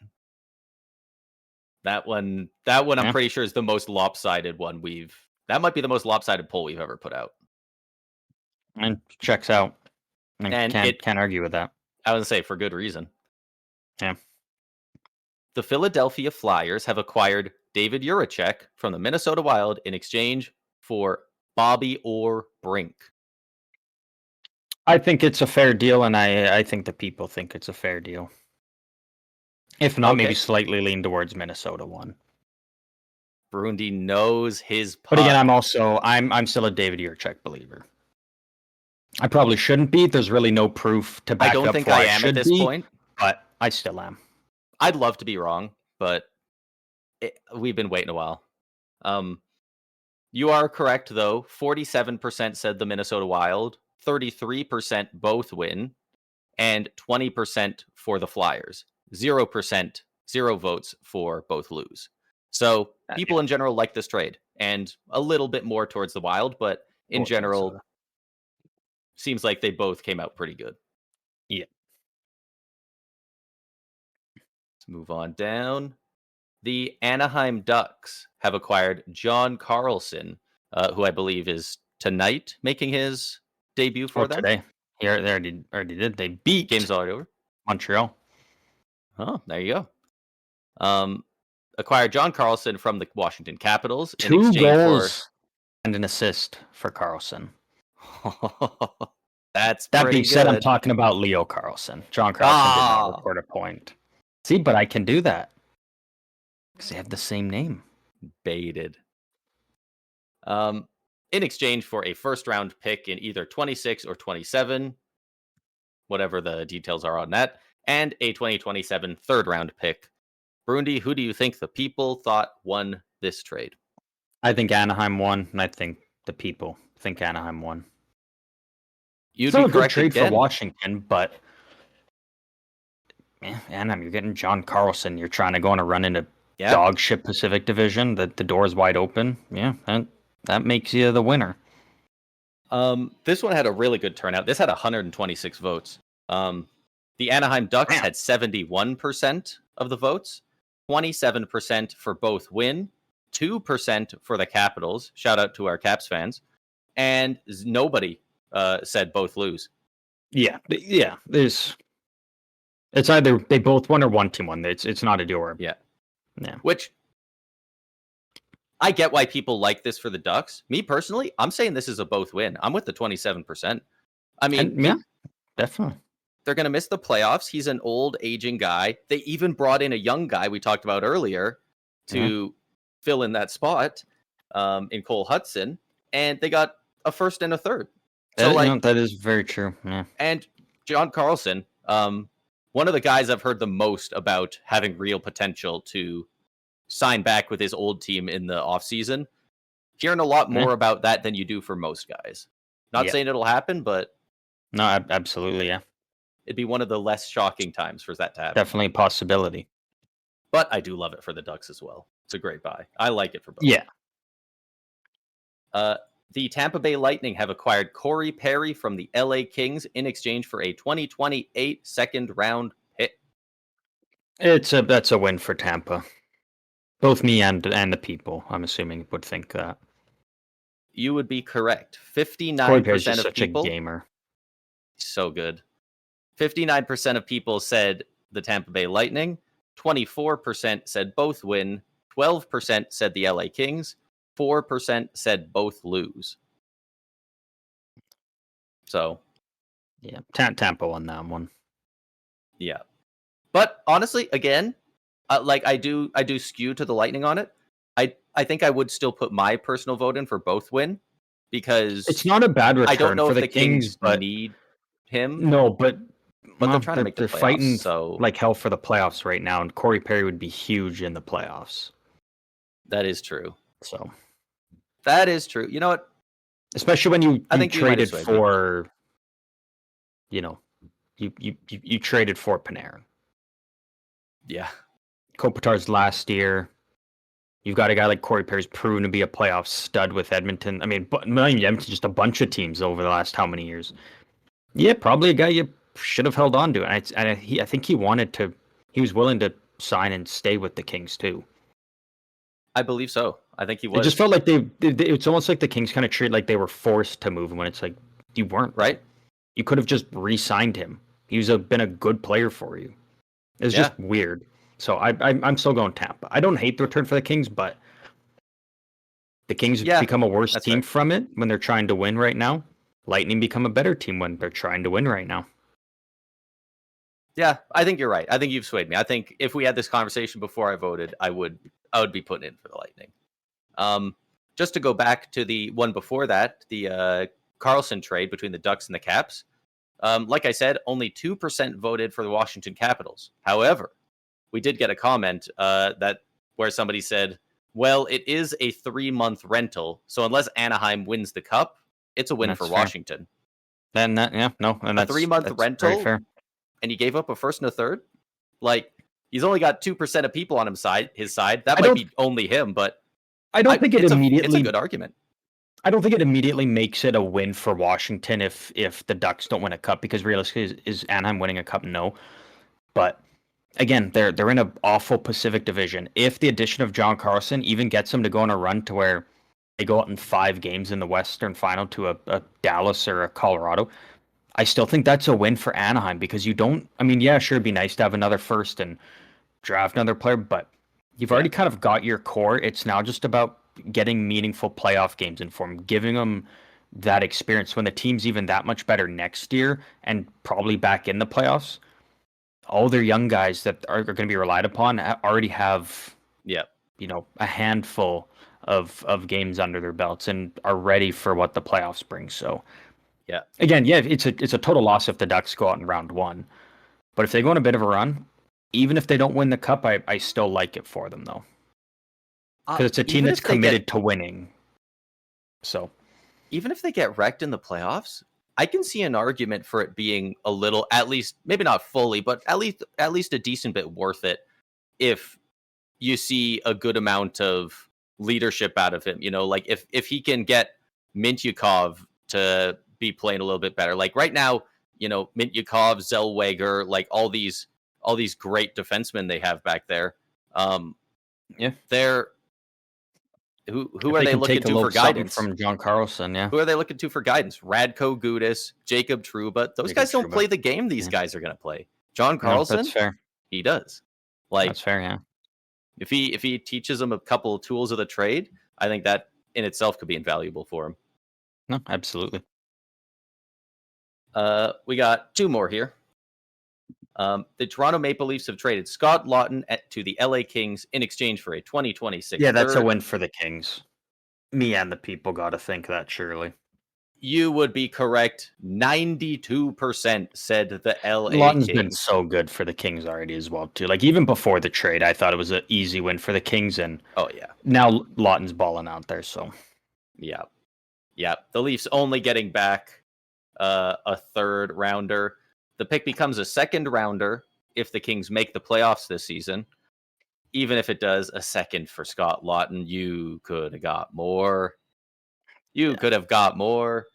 That one I'm pretty sure is the most lopsided one that might be the most lopsided poll we've ever put out. And checks out. And can't argue with that. I would say for good reason. Yeah. The Philadelphia Flyers have acquired David Juracek from the Minnesota Wild in exchange for Bobby Orr Brink. I think it's a fair deal, and I think the people think it's a fair deal. If not, maybe slightly lean towards Minnesota one. Brundy knows his puck. But again, I'm still a David Juracek believer. I probably shouldn't be. There's really no proof to back up. I don't think I am at this point, but I still am. I'd love to be wrong, but we've been waiting a while. You are correct, though. 47% said the Minnesota Wild. 33% both win, and 20% for the Flyers. 0%, 0 votes for both lose. So people in general like this trade, and a little bit more towards the Wild, but in general, seems like they both came out pretty good. Yeah. Let's move on down. The Anaheim Ducks have acquired John Carlson, who I believe is tonight making his debut for them. Today. They already did. They beat game's already over. Montreal. Oh, there you go. Acquired John Carlson from the Washington Capitals. 2 goals and an assist for Carlson. That being said, I'm talking about Leo Carlson. John Carlson did not record a point. See, but I can do that because they have the same name. Baited. In exchange for a first-round pick in either 26 or 27, whatever the details are on that, and a 2027 third-round pick. Brundy, who do you think the people thought won this trade? I think Anaheim won, and I think the people think Anaheim won. You'd be correct trade again for Washington, but Anaheim, you're getting John Carlson. You're trying to go on a run into dog shit Pacific Division. The door's wide open. Yeah, that makes you the winner. This one had a really good turnout. This had 126 votes. The Anaheim Ducks had 71% of the votes, 27% for both win, 2% for the Capitals. Shout out to our Caps fans. And nobody said both lose. Yeah. It's either they both won or one team won. It's not a do-or. Yeah. Which I get why people like this for the Ducks. Me personally, I'm saying this is a both win. I'm with the 27%. I mean, definitely. They're going to miss the playoffs. He's an old, aging guy. They even brought in a young guy we talked about earlier to fill in that spot in Cole Hudson. And they got a first and a third. That is very true. Yeah. And John Carlson, one of the guys I've heard the most about having real potential to sign back with his old team in the offseason. Hearing a lot more about that than you do for most guys. Not saying it'll happen, but... No, absolutely, yeah. It'd be one of the less shocking times for that to happen. Definitely a possibility. But I do love it for the Ducks as well. It's a great buy. I like it for both. Yeah. The Tampa Bay Lightning have acquired Corey Perry from the LA Kings in exchange for a 2028 second-round pick. That's a win for Tampa. Both me and the people, I'm assuming, would think that. You would be correct. 59% Corey Perry's just of such people... a gamer. So good. 59% of people said the Tampa Bay Lightning. 24% said both win. 12% said the LA Kings. 4% said both lose. So, yeah, Tampa won that one. Yeah, but honestly, again, I do skew to the Lightning on it. I think I would still put my personal vote in for both win because it's not a bad return. I don't know for if the Kings but need him. No, but they're trying to make the playoffs, fighting so like hell for the playoffs right now, and Corey Perry would be huge in the playoffs. That is true. So. That is true. You know what? Especially when you traded for, you traded for Panarin. Yeah. Kopitar's last year. You've got a guy like Corey Perry's proven to be a playoff stud with Edmonton. I mean, Edmonton, just a bunch of teams over the last how many years. Yeah, probably a guy you should have held on to. And I think he was willing to sign and stay with the Kings too. I believe so. I think he was. It just felt like it's almost like the Kings kind of treat like they were forced to move him when it's like, you weren't. Right. You could have just re-signed him. He's been a good player for you. It's just weird. So I'm still going Tampa. I don't hate the return for the Kings, but the Kings have become a worse team from it when they're trying to win right now. Lightning become a better team when they're trying to win right now. Yeah, I think you're right. I think you've swayed me. I think if we had this conversation before I voted, I would be putting in for the Lightning. Just to go back to the one before that, the Carlson trade between the Ducks and the Caps. Like I said, only 2% voted for the Washington Capitals. However, we did get a comment where somebody said, well, it is a 3-month rental, so unless Anaheim wins the cup, it's a win for Washington. Then and a 3-month rental, very fair. And he gave up a first and a third. Like, he's only got 2% of people on his side. That might be only him, but I don't think it's a good argument. I don't think it immediately makes it a win for Washington if the Ducks don't win a cup, because realistically, is Anaheim winning a cup? No. But again, they're in an awful Pacific Division. If the addition of John Carlson even gets them to go on a run to where they go out in 5 games in the Western Final to a Dallas or a Colorado, I still think that's a win for Anaheim, because you don't. I mean, yeah, sure, it'd be nice to have another first and draft another player, but you've already kind of got your core. It's now just about getting meaningful playoff games in form, giving them that experience when the team's even that much better next year and probably back in the playoffs. All their young guys that are going to be relied upon already have, a handful of games under their belts and are ready for what the playoffs bring. So, again, it's a total loss if the Ducks go out in round 1, but if they go on a bit of a run, even if they don't win the cup, I still like it for them, though. Because it's a team that's committed to winning. So, even if they get wrecked in the playoffs, I can see an argument for it being a little, at least, maybe not fully, but at least a decent bit worth it if you see a good amount of leadership out of him. Like if he can get Mintyukov to be playing a little bit better. Like right now, Mintyukov, Zellweger, like all these great defensemen they have back there. They're who are they looking to for guidance from John Carlson? Yeah, who are they looking to for guidance? Radko Gudas, Jacob Trouba. Those guys don't play the game these guys are going to play. John Carlson, that's fair. He does. Like, that's fair. Yeah. If he teaches them a couple of tools of the trade, I think that in itself could be invaluable for him. No, absolutely. We got 2 more here. The Toronto Maple Leafs have traded Scott Laughton to the LA Kings in exchange for a 2026. Yeah, that's a win for the Kings. Me and the people got to think that, surely. You would be correct. 92% said the LA Laughton's Kings. Been so good for the Kings already as well, too. Like, even before the trade, I thought it was an easy win for the Kings. And now Laughton's balling out there, so. Yeah. The Leafs only getting back a 3rd rounder. The pick becomes a 2nd rounder if the Kings make the playoffs this season. Even if it does, a 2nd for Scott Laughton. You could have got more. Could have got more.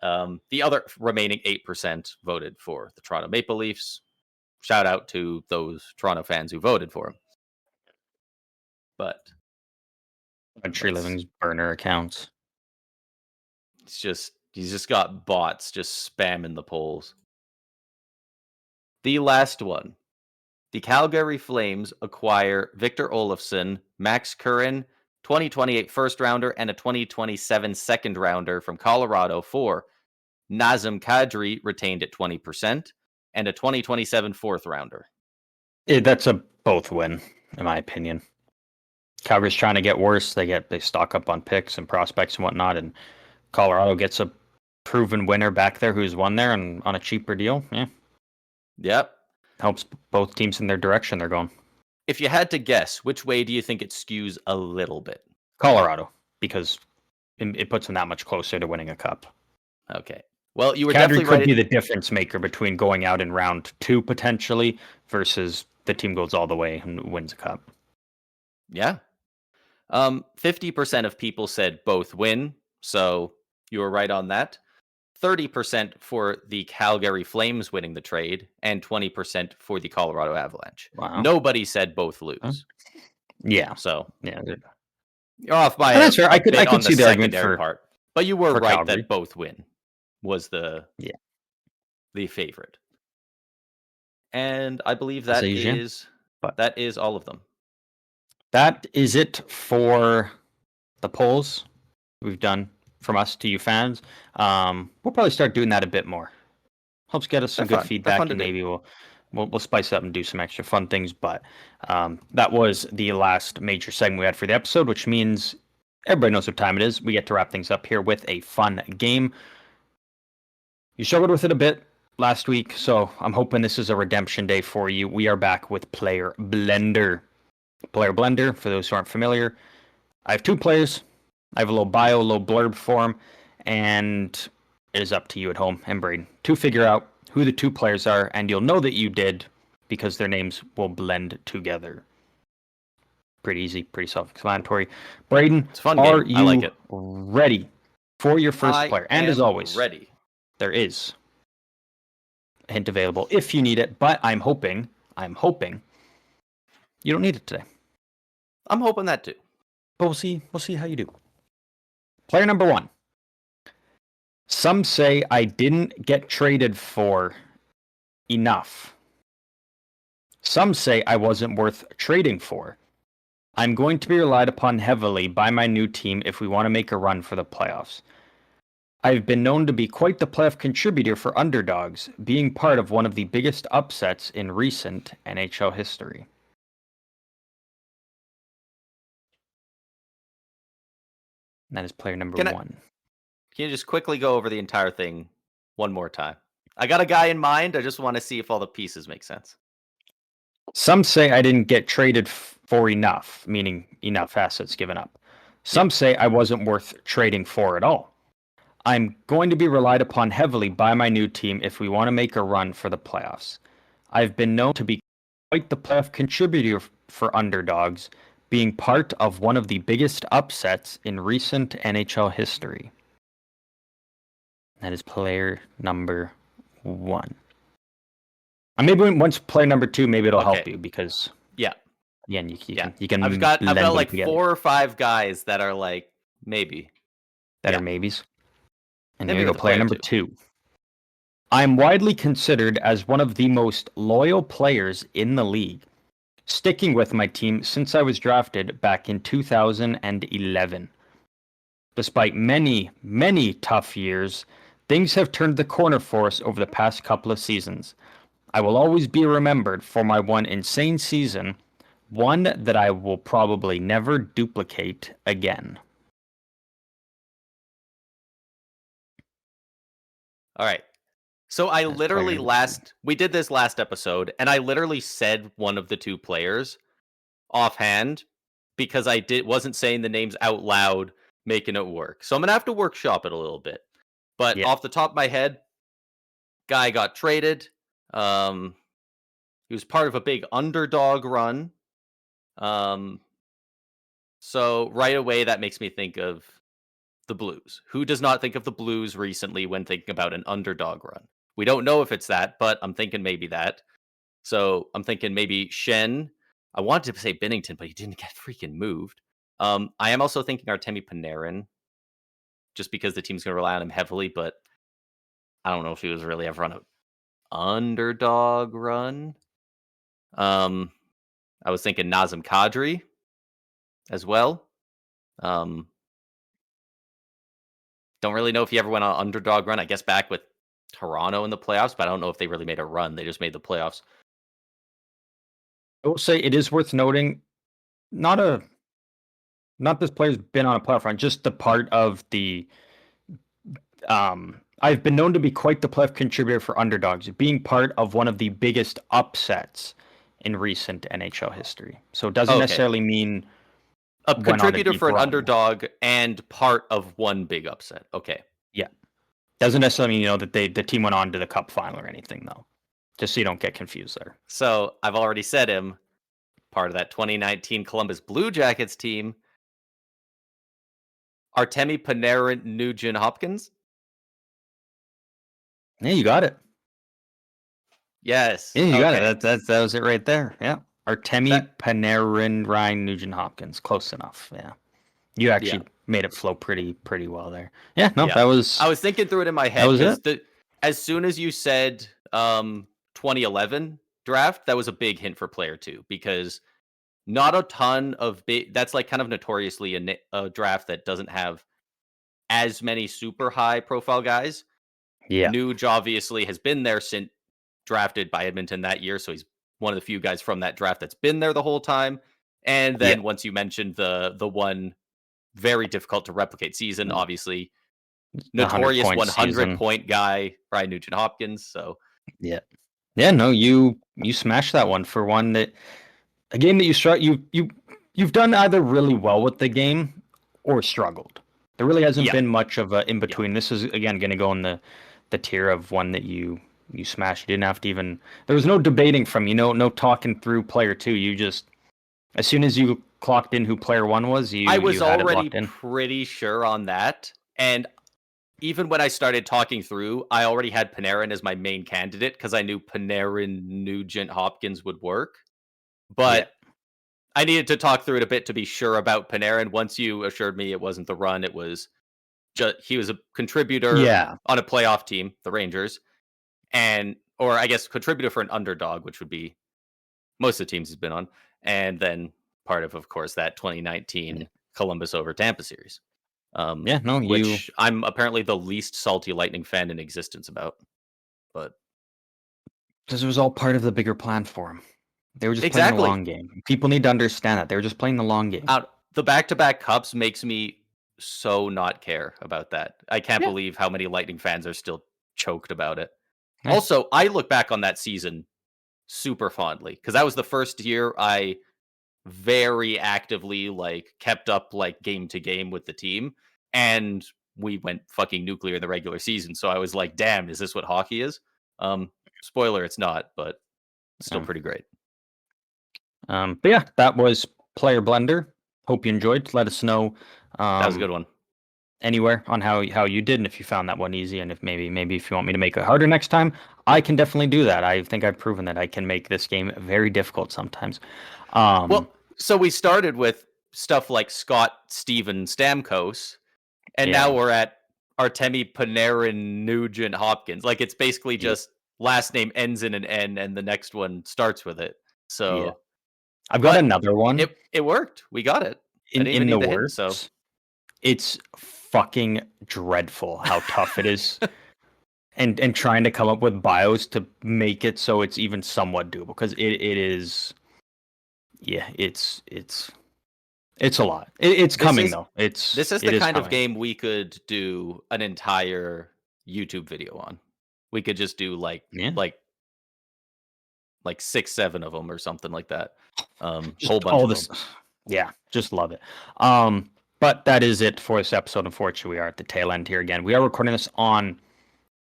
The other remaining 8% voted for the Toronto Maple Leafs. Shout out to those Toronto fans who voted for him. But Country Living's burner accounts. He's just got bots just spamming the polls. The last one. The Calgary Flames acquire Victor Olofsson, Max Curran, 2028 first rounder, and a 2027 second rounder from Colorado for Nazem Kadri, retained at 20%, and a 2027 fourth rounder. That's a both win, in my opinion. Calgary's trying to get worse. They stock up on picks and prospects and whatnot, and Colorado gets a proven winner back there who's won there and on a cheaper deal. Yeah. Yep. Helps both teams in their direction they're going. If you had to guess, which way do you think it skews a little bit? Colorado, because it puts them that much closer to winning a cup. Okay. Well, you were Kadri definitely right. Could be the difference maker between going out in round 2 potentially versus the team goes all the way and wins a cup. Yeah. 50% of people said both win, so you were right on that. 30% for the Calgary Flames winning the trade, and 20% for the Colorado Avalanche. Wow. Nobody said both lose. Huh? Yeah. So yeah, you're off by that's fair. I could see the argument for part, but you were right Calgary. that both win was the favorite. And I believe that is all of them. That is it for the polls we've done from us to you fans. We'll probably start doing that a bit more. Helps get us some good feedback, and maybe we'll spice it up and do some extra fun things. But that was the last major segment we had for the episode, which means everybody knows what time it is. We get to wrap things up here with a fun game. You struggled with it a bit last week, so I'm hoping this is a redemption day for you. We are back with Player Blender. Player Blender, for those who aren't familiar, I have 2 players. I have a little bio, a little blurb for them, and it is up to you at home and Braden to figure out who the two players are, and you'll know that you did because their names will blend together. Pretty easy, pretty self-explanatory. Braden, it's a fun are game. you I like it. ready for your first player? And as always, ready. There is a hint available if you need it, but I'm hoping you don't need it today. I'm hoping that too. But we'll see how you do. Player number 1. Some say I didn't get traded for enough. Some say I wasn't worth trading for. I'm going to be relied upon heavily by my new team if we want to make a run for the playoffs. I've been known to be quite the playoff contributor for underdogs, being part of one of the biggest upsets in recent NHL history. And that is player number 1. Can you just quickly go over the entire thing one more time? I got a guy in mind. I just want to see if all the pieces make sense. Some say I didn't get traded for enough, meaning enough assets given up. Some say I wasn't worth trading for at all. I'm going to be relied upon heavily by my new team if we want to make a run for the playoffs. I've been known to be quite the playoff contributor for underdogs, being part of one of the biggest upsets in recent NHL history. That is player number 1. And maybe once player number 2, maybe it'll help you because again, you can. I've got like together. 4 or 5 guys that are like maybe are maybes. And maybe here you go, player number 2. I'm widely considered as one of the most loyal players in the league, sticking with my team since I was drafted back in 2011. Despite many, many tough years, things have turned the corner for us over the past couple of seasons. I will always be remembered for my one insane season, one that I will probably never duplicate again. All right. So I literally we did this last episode, and I literally said one of the 2 players offhand because I wasn't saying the names out loud, making it work. So I'm gonna have to workshop it a little bit. But off the top of my head, guy got traded. He was part of a big underdog run. So right away that makes me think of the Blues. Who does not think of the Blues recently when thinking about an underdog run? We don't know if it's that, but I'm thinking maybe that. So I'm thinking maybe Shen. I wanted to say Binnington, but he didn't get freaking moved. I am also thinking Artemi Panarin, just because the team's going to rely on him heavily, but I don't know if he was really ever on an underdog run. I was thinking Nazem Kadri as well. Don't really know if he ever went on an underdog run. I guess back with Toronto in the playoffs, but I don't know if they really made a run. They just made the playoffs. I will say it is worth noting, not this player's been on a playoff run, just the part of the I've been known to be quite the playoff contributor for underdogs, being part of one of the biggest upsets in recent NHL history. So it doesn't necessarily mean a contributor for an underdog and part of one big upset. Okay. Yeah. Doesn't necessarily mean, that the team went on to the cup final or anything, though. Just so you don't get confused there. So I've already said him, part of that 2019 Columbus Blue Jackets team. Artemi Panarin, Nugent Hopkins. Yeah, you got it. Yes. Yeah, you got it. That was it right there. Yeah. Artemi Panarin, Ryan Nugent Hopkins. Close enough. Yeah. You actually made it flow pretty well there. Yeah, that was... I was thinking through it in my head. That was it. As soon as you said 2011 draft, that was a big hint for player 2 because not a ton of big... That's like kind of notoriously a draft that doesn't have as many super high profile guys. Yeah. Nuge obviously has been there since drafted by Edmonton that year, so he's one of the few guys from that draft that's been there the whole time. And then once you mentioned the one very difficult to replicate season, obviously notorious 100 point guy, Ryan Nugent Hopkins. So no, you smashed that one for one that a game that you've done either really well with the game or struggled. There really hasn't been much of a in between. This is again going to go in the tier of one that you smashed. You didn't have to even. There was no debating from no talking through player 2. You just as soon as you clocked in who player 1 was, I was you had already it locked in. pretty sure on that, and even when I started talking through, I already had Panarin as my main candidate because I knew Panarin, Nugent, Hopkins would work. But I needed to talk through it a bit to be sure about Panarin. Once you assured me it wasn't the run, it was just he was a contributor on a playoff team, the Rangers, or I guess contributor for an underdog, which would be most of the teams he's been on, and then part of course, that 2019 Columbus over Tampa series. Which I'm apparently the least salty Lightning fan in existence about. But because it was all part of the bigger plan for him. They were just playing the long game. People need to understand that. They were just playing the long game. The back-to-back cups makes me so not care about that. I can't believe how many Lightning fans are still choked about it. Nice. Also, I look back on that season super fondly because that was the first year I very actively kept up game to game with the team, and we went fucking nuclear in the regular season. So I was like, damn, is this what hockey is? Spoiler, it's not, but it's still pretty great. But yeah, that was Player Blender. Hope you enjoyed. Let us know. That was a good one. Anywhere on how you did, and if you found that one easy, and if maybe if you want me to make it harder next time, I can definitely do that. I think I've proven that I can make this game very difficult sometimes. Well, so we started with stuff like Scott, Steven, Stamkos, and now we're at Artemi, Panarin, Nugent, Hopkins. It's basically just last name ends in an N, and the next one starts with it. So I've got another one. It worked. We got it. In the works. So it's fucking dreadful how tough it is. And trying to come up with bios to make it so it's even somewhat doable, because it is it's a lot. It's coming though. This is the kind of game we could do an entire YouTube video on. We could just do like 6, 7 of them or something like that. Whole bunch of them. Yeah, just love it. But that is it for this episode. Unfortunately, we are at the tail end here again. We are recording this on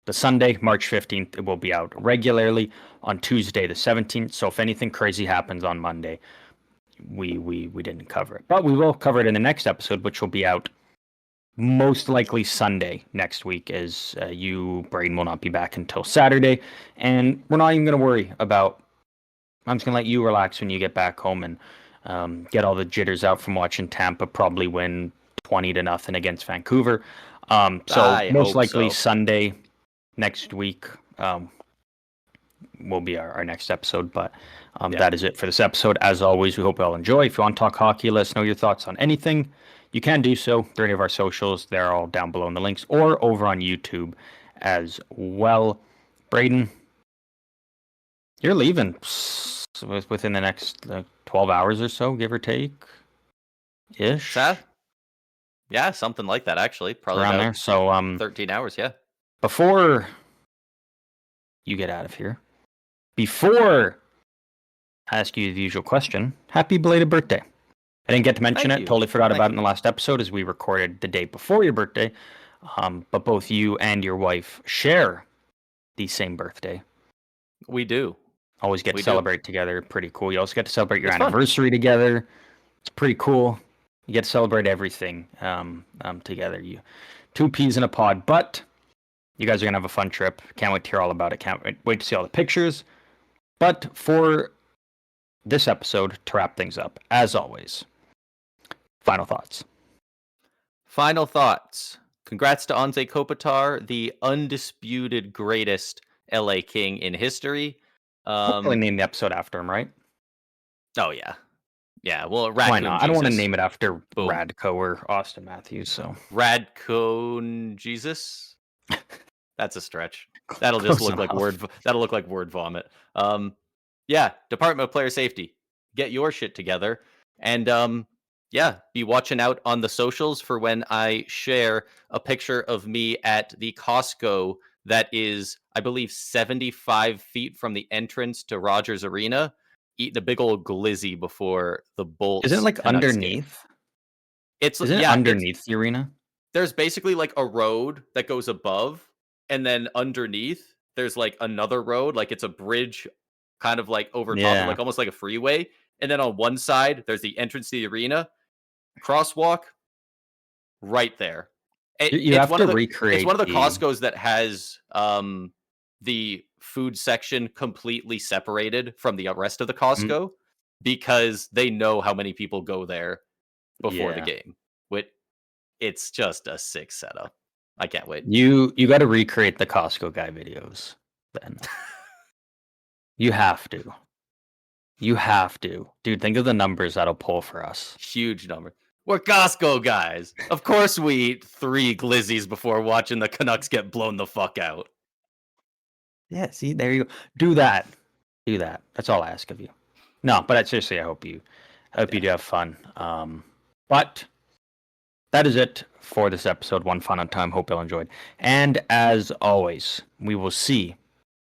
the Sunday, March 15th. It will be out regularly on Tuesday, the 17th. So if anything crazy happens on Monday, we didn't cover it. But we will cover it in the next episode, which will be out most likely Sunday next week, as Braden will not be back until Saturday. And we're not even going to worry about... I'm just going to let you relax when you get back home and get all the jitters out from watching Tampa probably win 20-0 against Vancouver. So most likely Sunday next week will be our next episode. But that is it for this episode. As always, we hope you all enjoy. If you want to talk hockey, let us know your thoughts on anything. You can do so through any of our socials. They're all down below in the links, or over on YouTube as well. Braden, you're leaving within the next 12 hours or so, give or take, ish. Yeah, something like that, actually. Probably around there. So 13 hours, yeah. Before you get out of here, before I ask you the usual question, happy belated birthday. I didn't get to mention it. Totally forgot about it in the last episode, as we recorded the day before your birthday. But both you and your wife share the same birthday. We do. Always get to celebrate together. Pretty cool. You also get to celebrate your anniversary together. It's pretty cool. You get to celebrate everything together. You 2 peas in a pod. But you guys are going to have a fun trip. Can't wait to hear all about it. Can't wait to see all the pictures. But for this episode, to wrap things up, as always, final thoughts. Final thoughts. Congrats to Anze Kopitar, the undisputed greatest LA King in history. We'll probably name the episode after him, right? Oh, yeah. Yeah, well, why not? I don't want to name it after Radko or Auston Matthews. So Radko Jesus. That's a stretch. That'll just look like That'll look like word vomit. Yeah, Department of Player Safety, get your shit together, and be watching out on the socials for when I share a picture of me at the Costco that is, I believe, 75 feet from the entrance to Rogers Arena, eating a big old glizzy before the Bolts. Isn't it underneath? It's underneath the arena? there's basically like a road that goes above, and then underneath there's like another road, like it's a bridge kind of like over top of like almost like a freeway. And then on one side, there's the entrance to the arena, crosswalk right there. You have to recreate. It's one of the Costco's that has the food section completely separated from the rest of the Costco because they know how many people go there before the game. It's just a sick setup. I can't wait. You got to recreate the Costco guy videos then. You have to. You have to. Dude, think of the numbers that'll pull for us. Huge number. We're Costco guys. Of course we eat 3 glizzies before watching the Canucks get blown the fuck out. Yeah, see, there you go. Do that. Do that. That's all I ask of you. No, but seriously, I hope you do have fun. But that is it for this episode. One fun on time. Hope you all enjoyed. And as always, we will see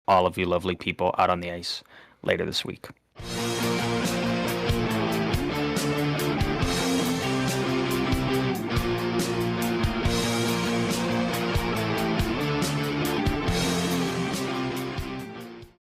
all of you lovely people out on the ice later this week.